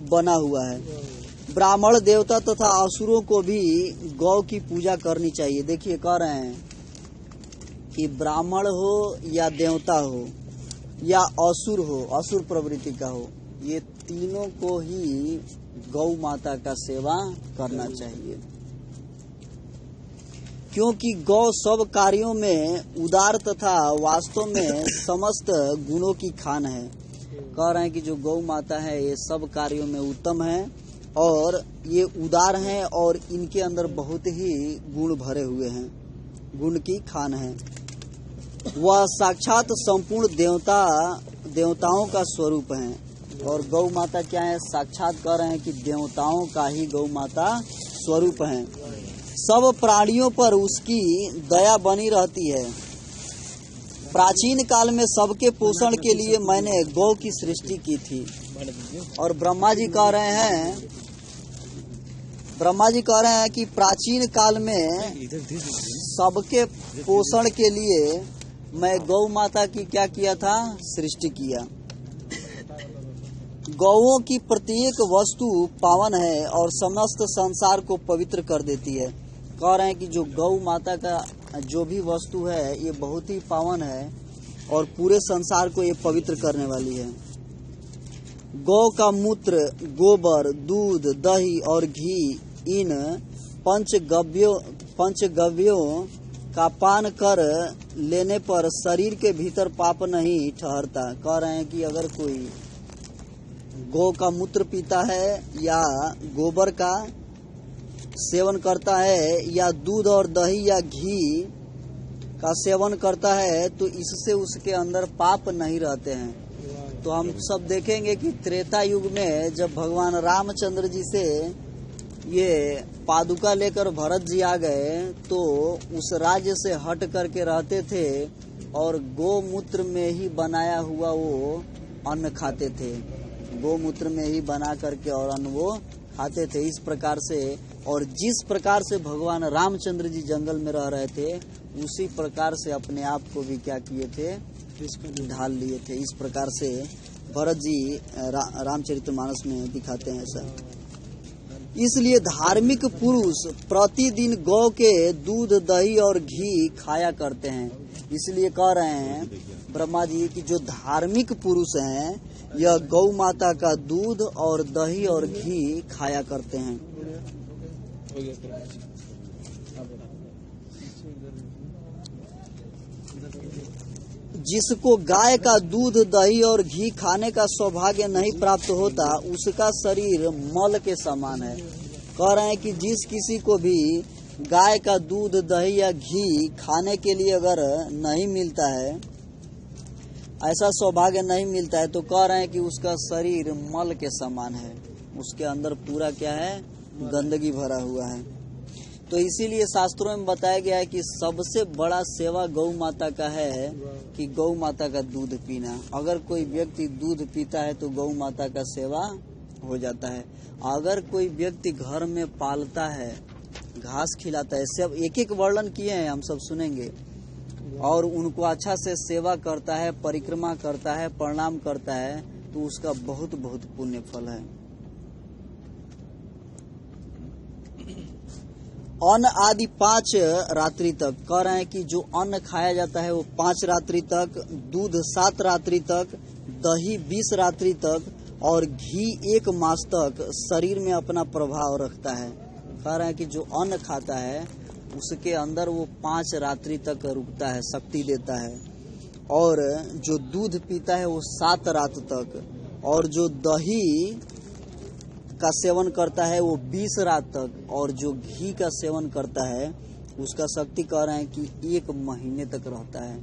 बना हुआ है। ब्राह्मण देवता तथा असुरों को भी गौ की पूजा करनी चाहिए। देखिए, कह रहे हैं कि ब्राह्मण हो या देवता हो या असुर हो, असुर प्रवृत्ति का हो, ये तीनों को ही गौ माता का सेवा करना चाहिए, क्योंकि गौ सब कार्यों में उदार तथा वास्तव में समस्त गुणों की खान है। कह रहे हैं कि जो गौ माता है, ये सब कार्यों में उत्तम है और ये उदार हैं, और इनके अंदर बहुत ही गुण भरे हुए हैं, गुण की खान है। वह साक्षात संपूर्ण देवताओं का स्वरूप है। और गौ माता क्या है, साक्षात कह रहे हैं कि देवताओं का ही गौ माता स्वरूप है। सब प्राणियों पर उसकी दया बनी रहती है। प्राचीन काल में सबके पोषण के लिए मैंने गौ की सृष्टि की थी। और ब्रह्मा जी कह रहे हैं कि प्राचीन काल में सबके पोषण के लिए मैं गौ माता की क्या किया था, सृष्टि किया। गौओं की प्रत्येक वस्तु पावन है और समस्त संसार को पवित्र कर देती है। कह रहे हैं कि जो गौ माता का जो भी वस्तु है, ये बहुत ही पावन है और पूरे संसार को ये पवित्र करने वाली है। गौ का मूत्र, गोबर, दूध, दही और घी, इन पंचगव्यों का पान कर लेने पर शरीर के भीतर पाप नहीं ठहरता। कह रहे हैं कि अगर कोई गौ का मूत्र पीता है या गोबर का सेवन करता है या दूध और दही या घी का सेवन करता है, तो इससे उसके अंदर पाप नहीं रहते हैं। तो हम सब देखेंगे कि त्रेता युग में जब भगवान रामचंद्र जी से ये पादुका लेकर भरत जी आ गए, तो उस राज्य से हट करके रहते थे और गोमूत्र में ही बनाया हुआ वो अन्न खाते थे। गोमूत्र में ही बना करके और अन्न वो खाते थे। इस प्रकार से, और जिस प्रकार से भगवान रामचंद्र जी जंगल में रह रहे थे, उसी प्रकार से अपने आप को भी क्या किए थे, ढाल लिए थे। इस प्रकार से भरत जी रामचरितमानस में दिखाते हैं ऐसा। इसलिए धार्मिक पुरुष प्रतिदिन गौ के दूध, दही और घी खाया करते हैं। इसलिए कह रहे हैं ब्रह्मा जी कि जो धार्मिक पुरुष हैं, यह गौ माता का दूध और दही और घी खाया करते हैं। जिसको गाय का दूध, दही और घी खाने का सौभाग्य नहीं प्राप्त होता, उसका शरीर मल के समान है। कह रहे हैं कि जिस किसी को भी गाय का दूध, दही या घी खाने के लिए अगर नहीं मिलता है, ऐसा सौभाग्य नहीं मिलता है, तो कह रहे हैं कि उसका शरीर मल के समान है। उसके अंदर पूरा क्या है? गंदगी भरा हुआ है। तो इसीलिए शास्त्रों में बताया गया है कि सबसे बड़ा सेवा गौ माता का है कि गौ माता का दूध पीना। अगर कोई व्यक्ति दूध पीता है तो गौ माता का सेवा हो जाता है। अगर कोई व्यक्ति घर में पालता है, घास खिलाता है, सब एक एक वर्णन किए हैं, हम सब सुनेंगे, और उनको अच्छा से सेवा करता है, परिक्रमा करता है, प्रणाम करता है, तो उसका बहुत बहुत पुण्य फल है। अन्न आदि 5 रात्रि तक, कह रहे हैं कि जो अन्न खाया जाता है वो 5 रात्रि तक, दूध 7 रात्रि तक, दही 20 रात्रि तक और घी 1 मास तक शरीर में अपना प्रभाव रखता है। कह रहे हैं कि जो अन्न खाता है उसके अंदर वो 5 रात्रि तक रुकता है, शक्ति देता है, और जो दूध पीता है वो 7 रात तक, और जो दही का सेवन करता है वो 20 रात तक, और जो घी का सेवन करता है उसका शक्ति कह रहे हैं कि 1 महीने तक रहता है।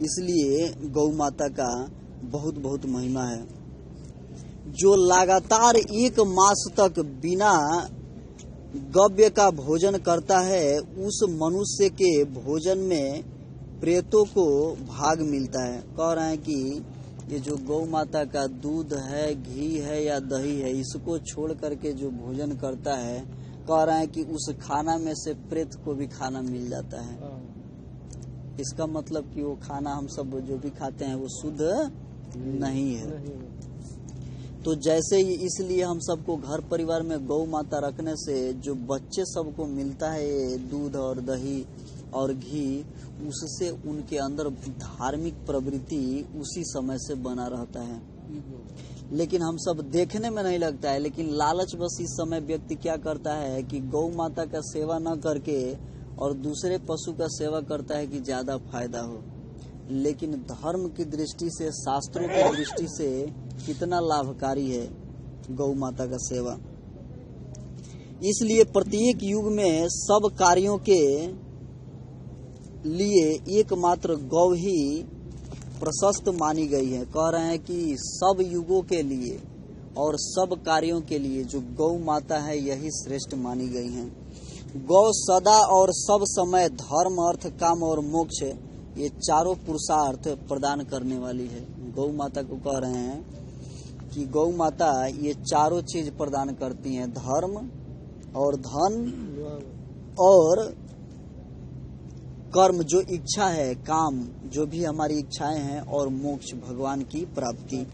इसलिए गौ माता का बहुत बहुत महिमा है। जो लगातार 1 मास तक बिना गव्य का भोजन करता है, उस मनुष्य के भोजन में प्रेतों को भाग मिलता है। कह रहे हैं कि ये जो गौ माता का दूध है, घी है या दही है, इसको छोड़ करके जो भोजन करता है, कह रहे हैं कि उस खाना में से प्रेत को भी खाना मिल जाता है। इसका मतलब कि वो खाना हम सब जो भी खाते हैं वो शुद्ध नहीं है। तो जैसे ही, इसलिए हम सबको घर परिवार में गौ माता रखने से जो बच्चे सबको मिलता है दूध और दही और घी, उससे उनके अंदर धार्मिक प्रवृत्ति उसी समय से बना रहता है। लेकिन हम सब देखने में नहीं लगता है, लेकिन लालच बस इस समय व्यक्ति क्या करता है कि गौ माता का सेवा न करके और दूसरे पशु का सेवा करता है कि ज्यादा फायदा हो। लेकिन धर्म की दृष्टि से, शास्त्रों की दृष्टि से कितना लाभकारी है गौ माता का सेवा। इसलिए प्रत्येक युग में सब कार्यों के लिए एकमात्र गौ ही प्रशस्त मानी गई है। कह रहे हैं कि सब युगों के लिए और सब कार्यों के लिए जो गौ माता है यही श्रेष्ठ मानी गई है। गौ सदा और सब समय धर्म, अर्थ, काम और मोक्ष, ये चारों पुरुषार्थ प्रदान करने वाली है। गौ माता को कह रहे हैं कि गौ माता ये चारों चीज प्रदान करती हैं, धर्म और धन और कर्म, जो इच्छा है, काम, जो भी हमारी इच्छाएं हैं, और मोक्ष, भगवान की प्राप्ति।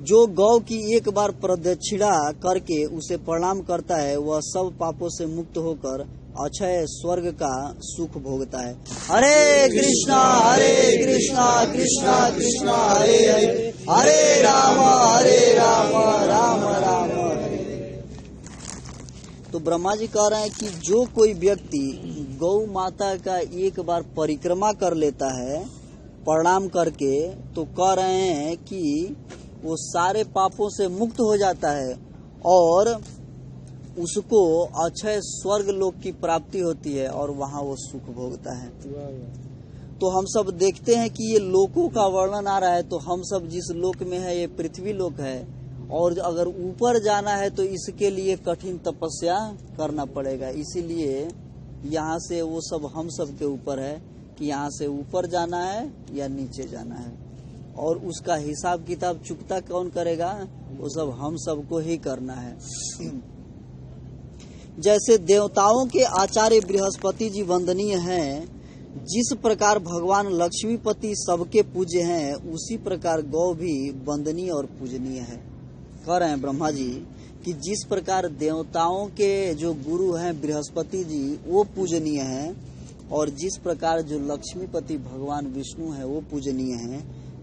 जो गौ की एक बार प्रदक्षिणा करके उसे प्रणाम करता है, वह सब पापों से मुक्त होकर अक्षय स्वर्ग का सुख भोगता है। हरे कृष्णा कृष्णा कृष्णा हरे हरे, हरे राम राम राम हरे। तो ब्रह्मा जी कह रहे हैं कि जो कोई व्यक्ति गौ माता का एक बार परिक्रमा कर लेता है प्रणाम करके, तो कह रहे हैं कि वो सारे पापों से मुक्त हो जाता है और उसको अक्षय स्वर्ग लोक की प्राप्ति होती है और वहाँ वो सुख भोगता है। तो हम सब देखते हैं कि ये लोकों का वर्णन आ रहा है, तो हम सब जिस लोक में है ये पृथ्वी लोक है, और अगर ऊपर जाना है तो इसके लिए कठिन तपस्या करना पड़ेगा। इसीलिए यहाँ से वो सब हम सब के ऊपर है कि यहाँ से ऊपर जाना है या नीचे जाना है, और उसका हिसाब किताब चुकता कौन करेगा? वो सब हम सबको ही करना है। जैसे देवताओं के आचार्य बृहस्पति जी वंदनीय हैं, जिस प्रकार भगवान लक्ष्मीपति सबके पूज्य हैं, उसी प्रकार गौ भी वंदनीय और पूजनीय है। कह रहे हैं ब्रह्मा जी कि जिस प्रकार देवताओं के जो गुरु हैं बृहस्पति जी वो पूजनीय हैं, और जिस प्रकार जो लक्ष्मीपति भगवान विष्णु है वो पूजनीय हैं,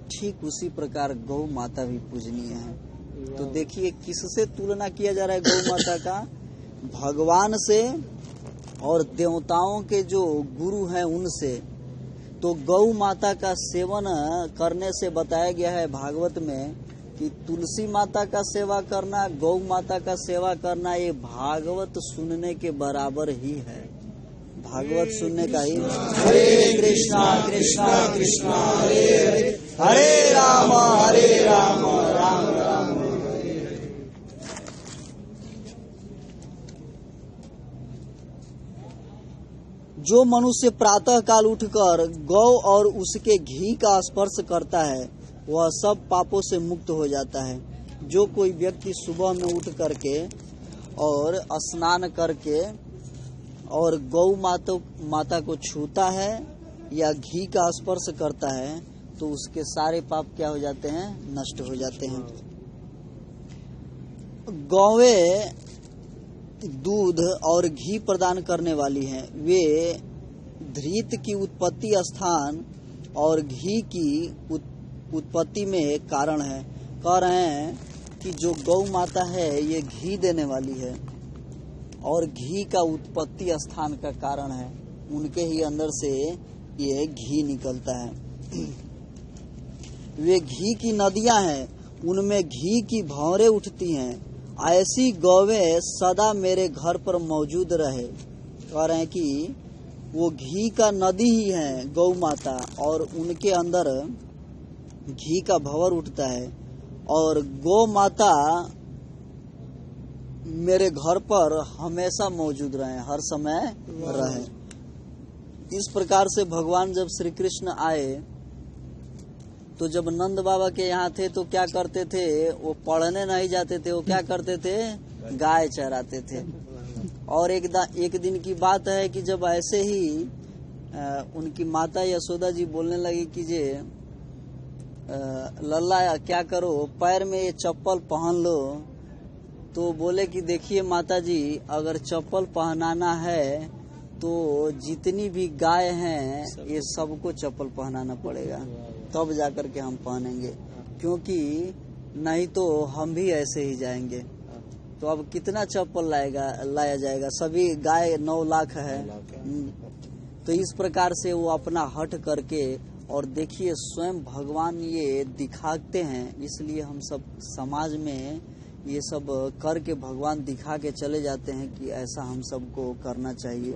ठीक उसी प्रकार गौ माता भी पूजनीय है। तो देखिए किससे तुलना किया जा रहा है गौ माता का? भगवान से और देवताओं के जो गुरु हैं उनसे। तो गौ माता का सेवन करने से बताया गया है भागवत में कि तुलसी माता का सेवा करना, गौ माता का सेवा करना, ये भागवत सुनने के बराबर ही है। भागवत सुनने का ही। हरे कृष्णा कृष्णा कृष्णा हरे हरे, हरे राम राम राम हरे हरे। जो मनुष्य प्रातः काल उठकर गौ और उसके घी का स्पर्श करता है वह सब पापों से मुक्त हो जाता है। जो कोई व्यक्ति सुबह में उठ करके और स्नान करके और गौ माता को छूता है या घी का स्पर्श करता है तो उसके सारे पाप क्या हो जाते हैं? नष्ट हो जाते हैं। गौएं दूध और घी प्रदान करने वाली हैं। वे धृत की उत्पत्ति स्थान और घी की उत्पत्ति में कारण है। कह रहे हैं कि जो गौ माता है ये घी देने वाली है और घी का उत्पत्ति स्थान का कारण है। उनके ही अंदर से ये घी निकलता है। वे घी की नदियां हैं, उनमें घी की भंवरें उठती हैं। ऐसी गौवें सदा मेरे घर पर मौजूद रहे। कह रहे हैं कि वो घी का नदी ही है गौ माता और उनके अंदर घी का भंवर उठता है और गौ माता मेरे घर पर हमेशा मौजूद रहे, हर समय रहे। इस प्रकार से भगवान जब श्री कृष्ण आए तो जब नंद बाबा के यहाँ थे तो क्या करते थे? वो पढ़ने नहीं जाते थे, वो क्या करते थे? गाय चराते थे। और एक दिन की बात है कि जब ऐसे ही उनकी माता यशोदा जी बोलने लगी कि जे लल्ला क्या करो, पैर में ये चप्पल पहन लो। तो बोले कि देखिए माता जी, अगर चप्पल पहनाना है तो जितनी भी गाय हैं ये सबको चप्पल पहनाना पड़ेगा, तब जाकर के हम पहनेंगे, क्योंकि नहीं तो हम भी ऐसे ही जाएंगे। तो अब कितना चप्पल लाया जाएगा? सभी गाय 9 लाख है। तो इस प्रकार से वो अपना हट करके, और देखिए स्वयं भगवान ये दिखाते हैं, इसलिए हम सब समाज में ये सब करके भगवान दिखा के चले जाते हैं कि ऐसा हम सबको करना चाहिए।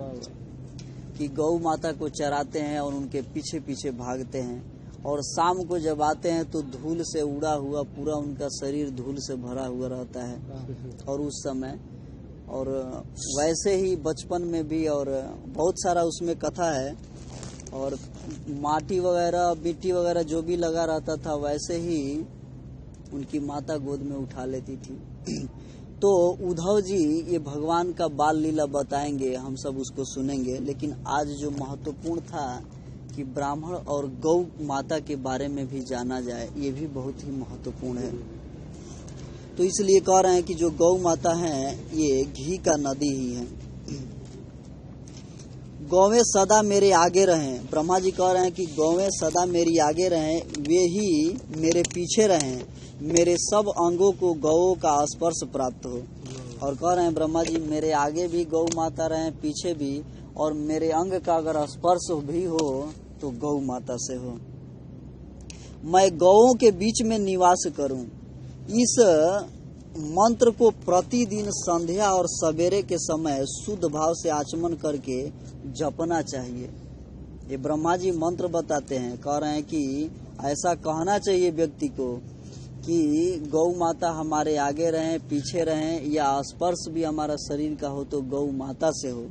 कि गौ माता को चराते हैं और उनके पीछे पीछे भागते हैं, और शाम को जब आते हैं तो धूल से उड़ा हुआ पूरा उनका शरीर धूल से भरा हुआ रहता है। और उस समय, और वैसे ही बचपन में भी, और बहुत सारा उसमें कथा है, और माटी वगैरह मिट्टी वगैरह जो भी लगा रहता था वैसे ही उनकी माता गोद में उठा लेती थी। तो उद्धव जी ये भगवान का बाल लीला बताएंगे, हम सब उसको सुनेंगे। लेकिन आज जो महत्वपूर्ण था कि ब्राह्मण और गौ माता के बारे में भी जाना जाए, ये भी बहुत ही महत्वपूर्ण है। तो इसलिए कह रहे हैं कि जो गौ माता है ये घी का नदी ही है। गौवें सदा मेरे आगे रहें। ब्रह्मा जी कह रहे हैं कि गौवें सदा मेरी आगे रहें, वे ही मेरे पीछे रहें, मेरे सब अंगों को गौ का स्पर्श प्राप्त हो। और कह रहे हैं ब्रह्मा जी मेरे आगे भी गौ माता रहें, पीछे भी, और मेरे अंग का अगर स्पर्श भी हो तो गौ माता से हो। मैं गौओं के बीच में निवास करूं। इस मंत्र को प्रतिदिन संध्या और सवेरे के समय शुद्ध भाव से आचमन करके जपना चाहिए। ये ब्रह्मा जी मंत्र बताते हैं। कह रहे हैं कि ऐसा कहना चाहिए व्यक्ति को कि गौ माता हमारे आगे रहें, पीछे रहें, या स्पर्श भी हमारा शरीर का हो तो गौ माता से हो।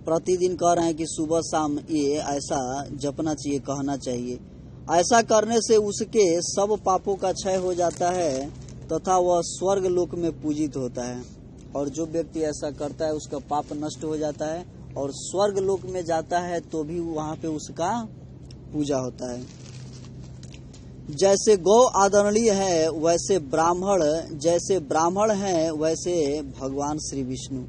प्रतिदिन कह रहे हैं कि सुबह शाम ये ऐसा जपना चाहिए, कहना चाहिए। ऐसा करने से उसके सब पापों का क्षय हो जाता है तथा वह स्वर्ग लोक में पूजित होता है। और जो व्यक्ति ऐसा करता है उसका पाप नष्ट हो जाता है और स्वर्ग लोक में जाता है तो भी वहाँ पे उसका पूजा होता है। जैसे गौ आदरणीय है वैसे ब्राह्मण हैं वैसे भगवान श्री विष्णु।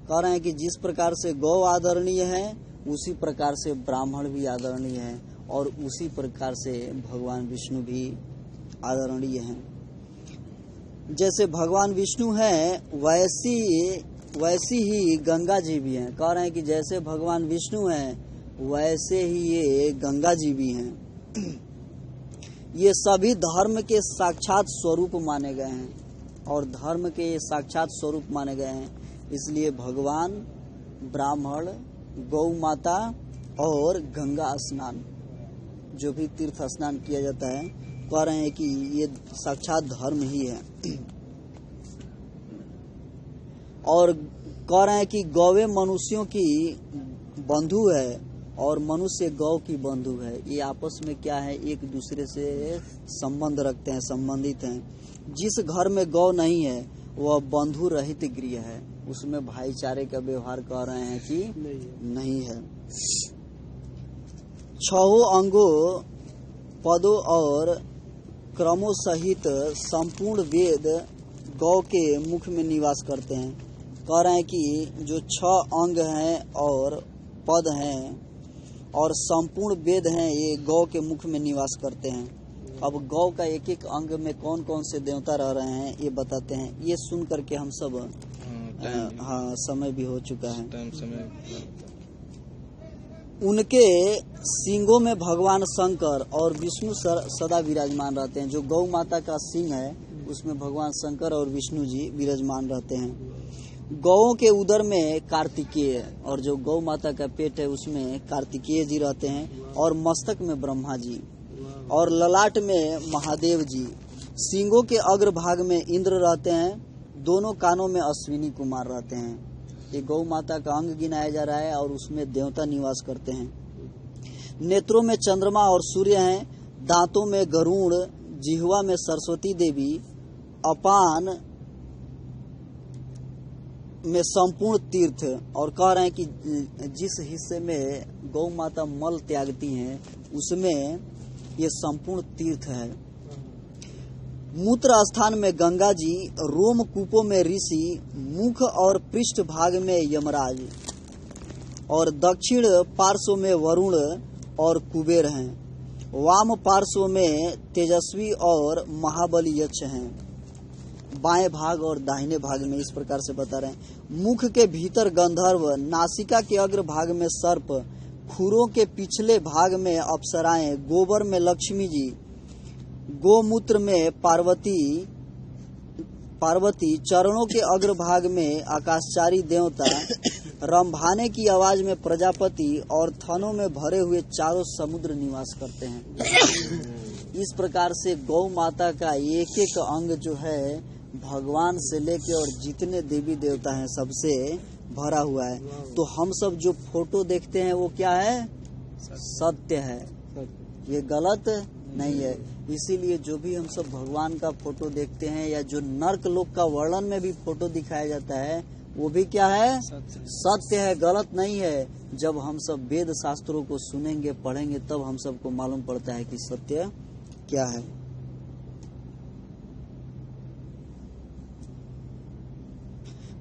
कह रहे हैं कि जिस प्रकार से गौ आदरणीय है उसी प्रकार से ब्राह्मण भी आदरणीय है, और उसी प्रकार से भगवान विष्णु भी आदरणीय हैं। जैसे भगवान विष्णु हैं वैसी ही गंगा जी भी हैं। कह रहे हैं कि जैसे भगवान विष्णु हैं वैसे ही ये गंगा जी भी हैं। ये सभी धर्म के साक्षात स्वरूप माने गए हैं और धर्म के साक्षात स्वरूप माने गए हैं। इसलिए भगवान, ब्राह्मण, गौ माता और गंगा स्नान, जो भी तीर्थ स्नान किया जाता है, कह रहे हैं कि ये साक्षात धर्म ही है। और कह रहे हैं कि गौवे मनुष्यों की बंधु है और मनुष्य गौ की बंधु है। ये आपस में क्या है, एक दूसरे से संबंध रखते हैं, संबंधित हैं। जिस घर में गौ नहीं है वह बंधु रहित गृह है, उसमें भाईचारे का व्यवहार कर रहे हैं कि नहीं है। छहों अंगों, पदों और क्रमों सहित संपूर्ण वेद गौ के मुख में निवास करते हैं। कह रहे हैं कि जो 6 अंग हैं और पद हैं और संपूर्ण वेद हैं, ये गौ के मुख में निवास करते हैं। अब गौ का एक एक अंग में कौन कौन से देवता रह रहे हैं ये बताते हैं। ये सुन करके हम सब समय भी हो चुका है। उनके सींगों में भगवान शंकर और विष्णु सदा विराजमान रहते हैं। जो गौ माता का सींग है उसमें भगवान शंकर और विष्णु जी विराजमान रहते हैं। गौओं के उदर में कार्तिकेय और जो गौ माता का पेट है उसमें कार्तिकेय जी रहते हैं और मस्तक में ब्रह्मा जी और ललाट में महादेव जी। सींगों के अग्र भाग में इंद्र रहते हैं, दोनों कानों में अश्विनी कुमार रहते हैं। ये गौ माता का अंग गिनाया जा रहा है और उसमें देवता निवास करते हैं। नेत्रों में चंद्रमा और सूर्य हैं, दांतों में गरुड़, जिह्वा में सरस्वती देवी, अपान में संपूर्ण तीर्थ। और कह रहे हैं कि जिस हिस्से में गौ माता मल त्यागती हैं उसमें ये संपूर्ण तीर्थ है। मूत्र स्थान में गंगा जी, रोम कूपों में ऋषि, मुख और पृष्ठ भाग में यमराज और दक्षिण पार्श्व में वरुण और कुबेर हैं। वाम पार्श्व में तेजस्वी और महाबली यक्ष हैं। बाएं भाग और दाहिने भाग में इस प्रकार से बता रहे हैं। मुख के भीतर गंधर्व, नासिका के अग्र भाग में सर्प, खुरों के पिछले भाग में अप्सराएं, गोबर में लक्ष्मी जी, गोमूत्र में पार्वती, चरणों के अग्र भाग में आकाशचारी देवता, रंभाने की आवाज में प्रजापति और थनों में भरे हुए चारों समुद्र निवास करते हैं। इस प्रकार से गौ माता का एक एक अंग जो है भगवान से लेके और जितने देवी देवता हैं सबसे भरा हुआ है। तो हम सब जो फोटो देखते हैं वो क्या है, सत्य है, ये गलत नहीं है। इसीलिए जो भी हम सब भगवान का फोटो देखते हैं या जो नर्क लोक का वर्णन में भी फोटो दिखाया जाता है वो भी क्या है, सत्य है, गलत नहीं है। जब हम सब वेद शास्त्रों को सुनेंगे, पढ़ेंगे, तब हम सबको मालूम पड़ता है कि सत्य क्या है।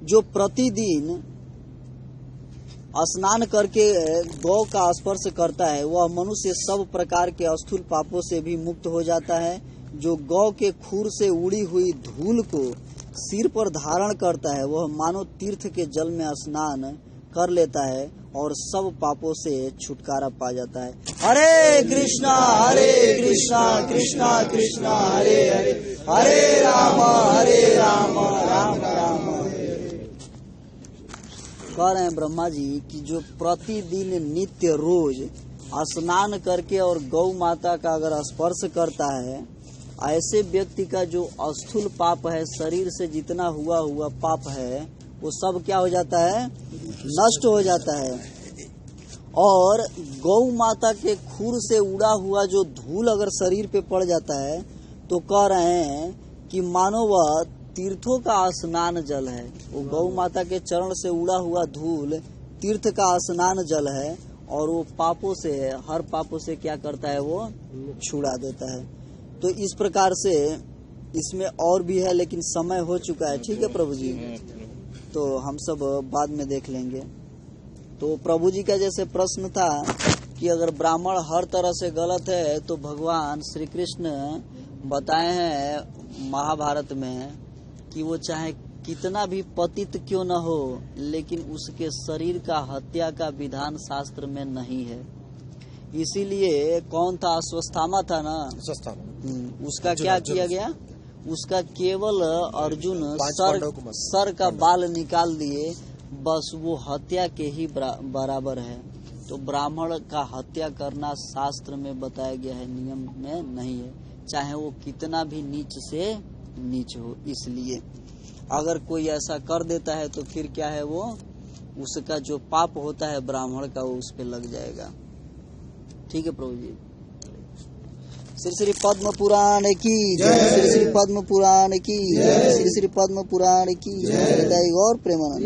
जो प्रतिदिन स्नान करके गौ का स्पर्श करता है वह मनुष्य सब प्रकार के स्थूल पापों से भी मुक्त हो जाता है। जो गौ के खूर से उड़ी हुई धूल को सिर पर धारण करता है वह मानो तीर्थ के जल में स्नान कर लेता है और सब पापों से छुटकारा पा जाता है। हरे कृष्णा कृष्णा कृष्णा हरे हरे, हरे राम राम राम। कह रहे हैं ब्रह्मा जी कि जो प्रतिदिन नित्य रोज स्नान करके और गौ माता का अगर स्पर्श करता है, ऐसे व्यक्ति का जो स्थूल पाप है, शरीर से जितना हुआ पाप है, वो सब क्या हो जाता है, नष्ट हो जाता है। और गौ माता के खूर से उड़ा हुआ जो धूल अगर शरीर पे पड़ जाता है तो कह रहे हैं कि मानो वह तीर्थों का स्नान जल है। वो गौ माता के चरण से उड़ा हुआ धूल तीर्थ का स्नान जल है और वो पापों से, हर पापों से क्या करता है, वो छुड़ा देता है। तो इस प्रकार से इसमें और भी है लेकिन समय हो चुका है। ठीक है प्रभु जी, तो हम सब बाद में देख लेंगे। तो प्रभु जी का जैसे प्रश्न था कि अगर ब्राह्मण हर तरह से गलत है तो भगवान श्री कृष्ण बताए हैं महाभारत में कि वो चाहे कितना भी पतित क्यों न हो, लेकिन उसके शरीर का हत्या का विधान शास्त्र में नहीं है। इसीलिए कौन था, अश्वत्थामा था ना, उसका क्या किया गया, उसका केवल अर्जुन सर का बाल निकाल दिए, बस वो हत्या के ही बराबर है। तो ब्राह्मण का हत्या करना शास्त्र में बताया गया है, नियम में नहीं है, चाहे वो कितना भी नीच से नीच हो। इसलिए अगर कोई ऐसा कर देता है तो फिर क्या है, वो उसका जो पाप होता है ब्राह्मण का, वो उस पे लग जाएगा। ठीक है प्रभु जी। श्री श्री पद्म पुराण की जय, श्री श्री पद्म पुराण की जय, श्री श्री पद्म पुराण की जय और प्रेमानंद।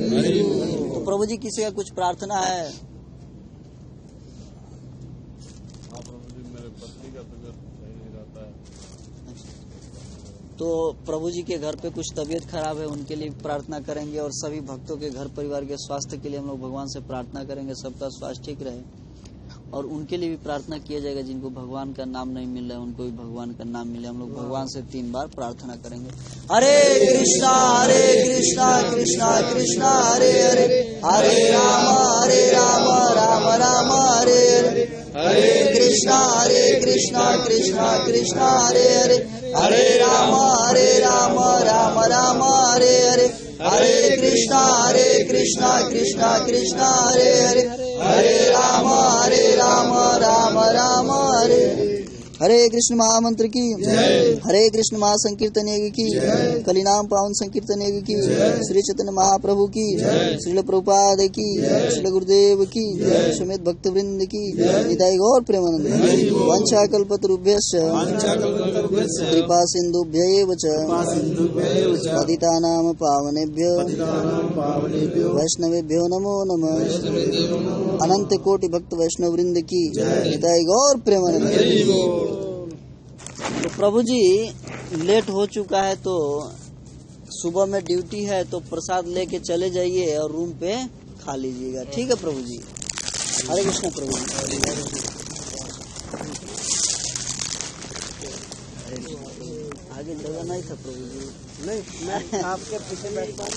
तो प्रभु जी किसी का कुछ प्रार्थना है? मेरे पत्नी का तबीयत सही नहीं रहता है। तो प्रभु जी के घर पे कुछ तबीयत खराब है, उनके लिए प्रार्थना करेंगे, और सभी भक्तों के घर परिवार के स्वास्थ्य के लिए हम लोग भगवान से प्रार्थना करेंगे, सबका स्वास्थ्य ठीक रहे। और उनके लिए भी प्रार्थना किया जाएगा जिनको भगवान का नाम नहीं मिल रहा है, उनको भी भगवान का नाम मिले। हम लोग भगवान से 3 बार प्रार्थना करेंगे। हरे कृष्णा कृष्णा कृष्णा हरे हरे, हरे राम राम राम हरे हरे, हरे कृष्णा कृष्णा कृष्णा हरे हरे, हरे राम राम राम हरे हरे, हरे कृष्णा कृष्णा कृष्णा हरे हरे, हरे राम राम राम हरे हरे। हरे कृष्ण महामंत्र की हरे कृष्ण महासंकीर्तन की, कलिनाम पावन संकीर्तन की, श्री चैतन्य महाप्रभु की, श्रील प्रभुपाद की, श्रील गुरुदेव की, समेत भक्त वृंद की, निताई गौर प्रेमानंद। वंशा कल्पतरुभ्यश्च कृपा सिंधुभ्यैव च पतितानां पावनेभ्यो वैष्णवेभ्यो नमो नमः। अनंत कोटि भक्त वैष्णव वृंद की, निताई गौर प्रेमानंद। तो प्रभु जी लेट हो चुका है, तो सुबह में ड्यूटी है, तो प्रसाद लेके चले जाइए और रूम पे खा लीजिएगा। ठीक है प्रभु जी। हरे कृष्ण प्रभु जी। आगे जगह नहीं था प्रभु जी। नहीं, मैं आपके पीछे बैठता हूँ,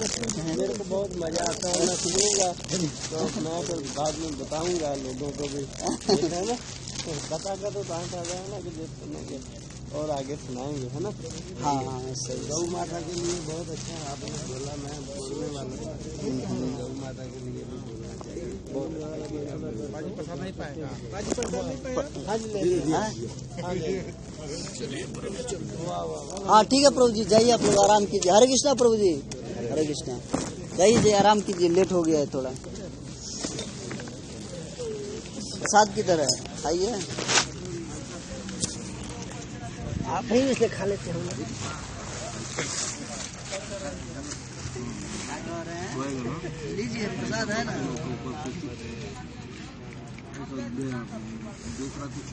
मेरे को बहुत मजा आता है। मैं सुनूंगा तो मैं तो बाद में बताऊंगा लोगों को भी, है ना, बताकर तो बात आ जाए ना कि सुनेंगे और आगे सुनाएंगे, है ना। हाँ सही। गौ माता के लिए बहुत अच्छा आपने बोला, मैं बोलने वाला हूँ। गौ माता के लिए भी बोलना चाहिए। प्रसाद नहीं पाएगा, हाँ ठीक है प्रभु जी, जाइए आप लोग आराम कीजिए। हरे कृष्णा प्रभु जी, हरे कृष्णा। जाइए आराम कीजिए, लेट हो गया है थोड़ा। प्रसाद की तरह आइए, आप ही इसलिए खा लेते हैं। लीजिए प्रसाद है ना। दूसरा कुछ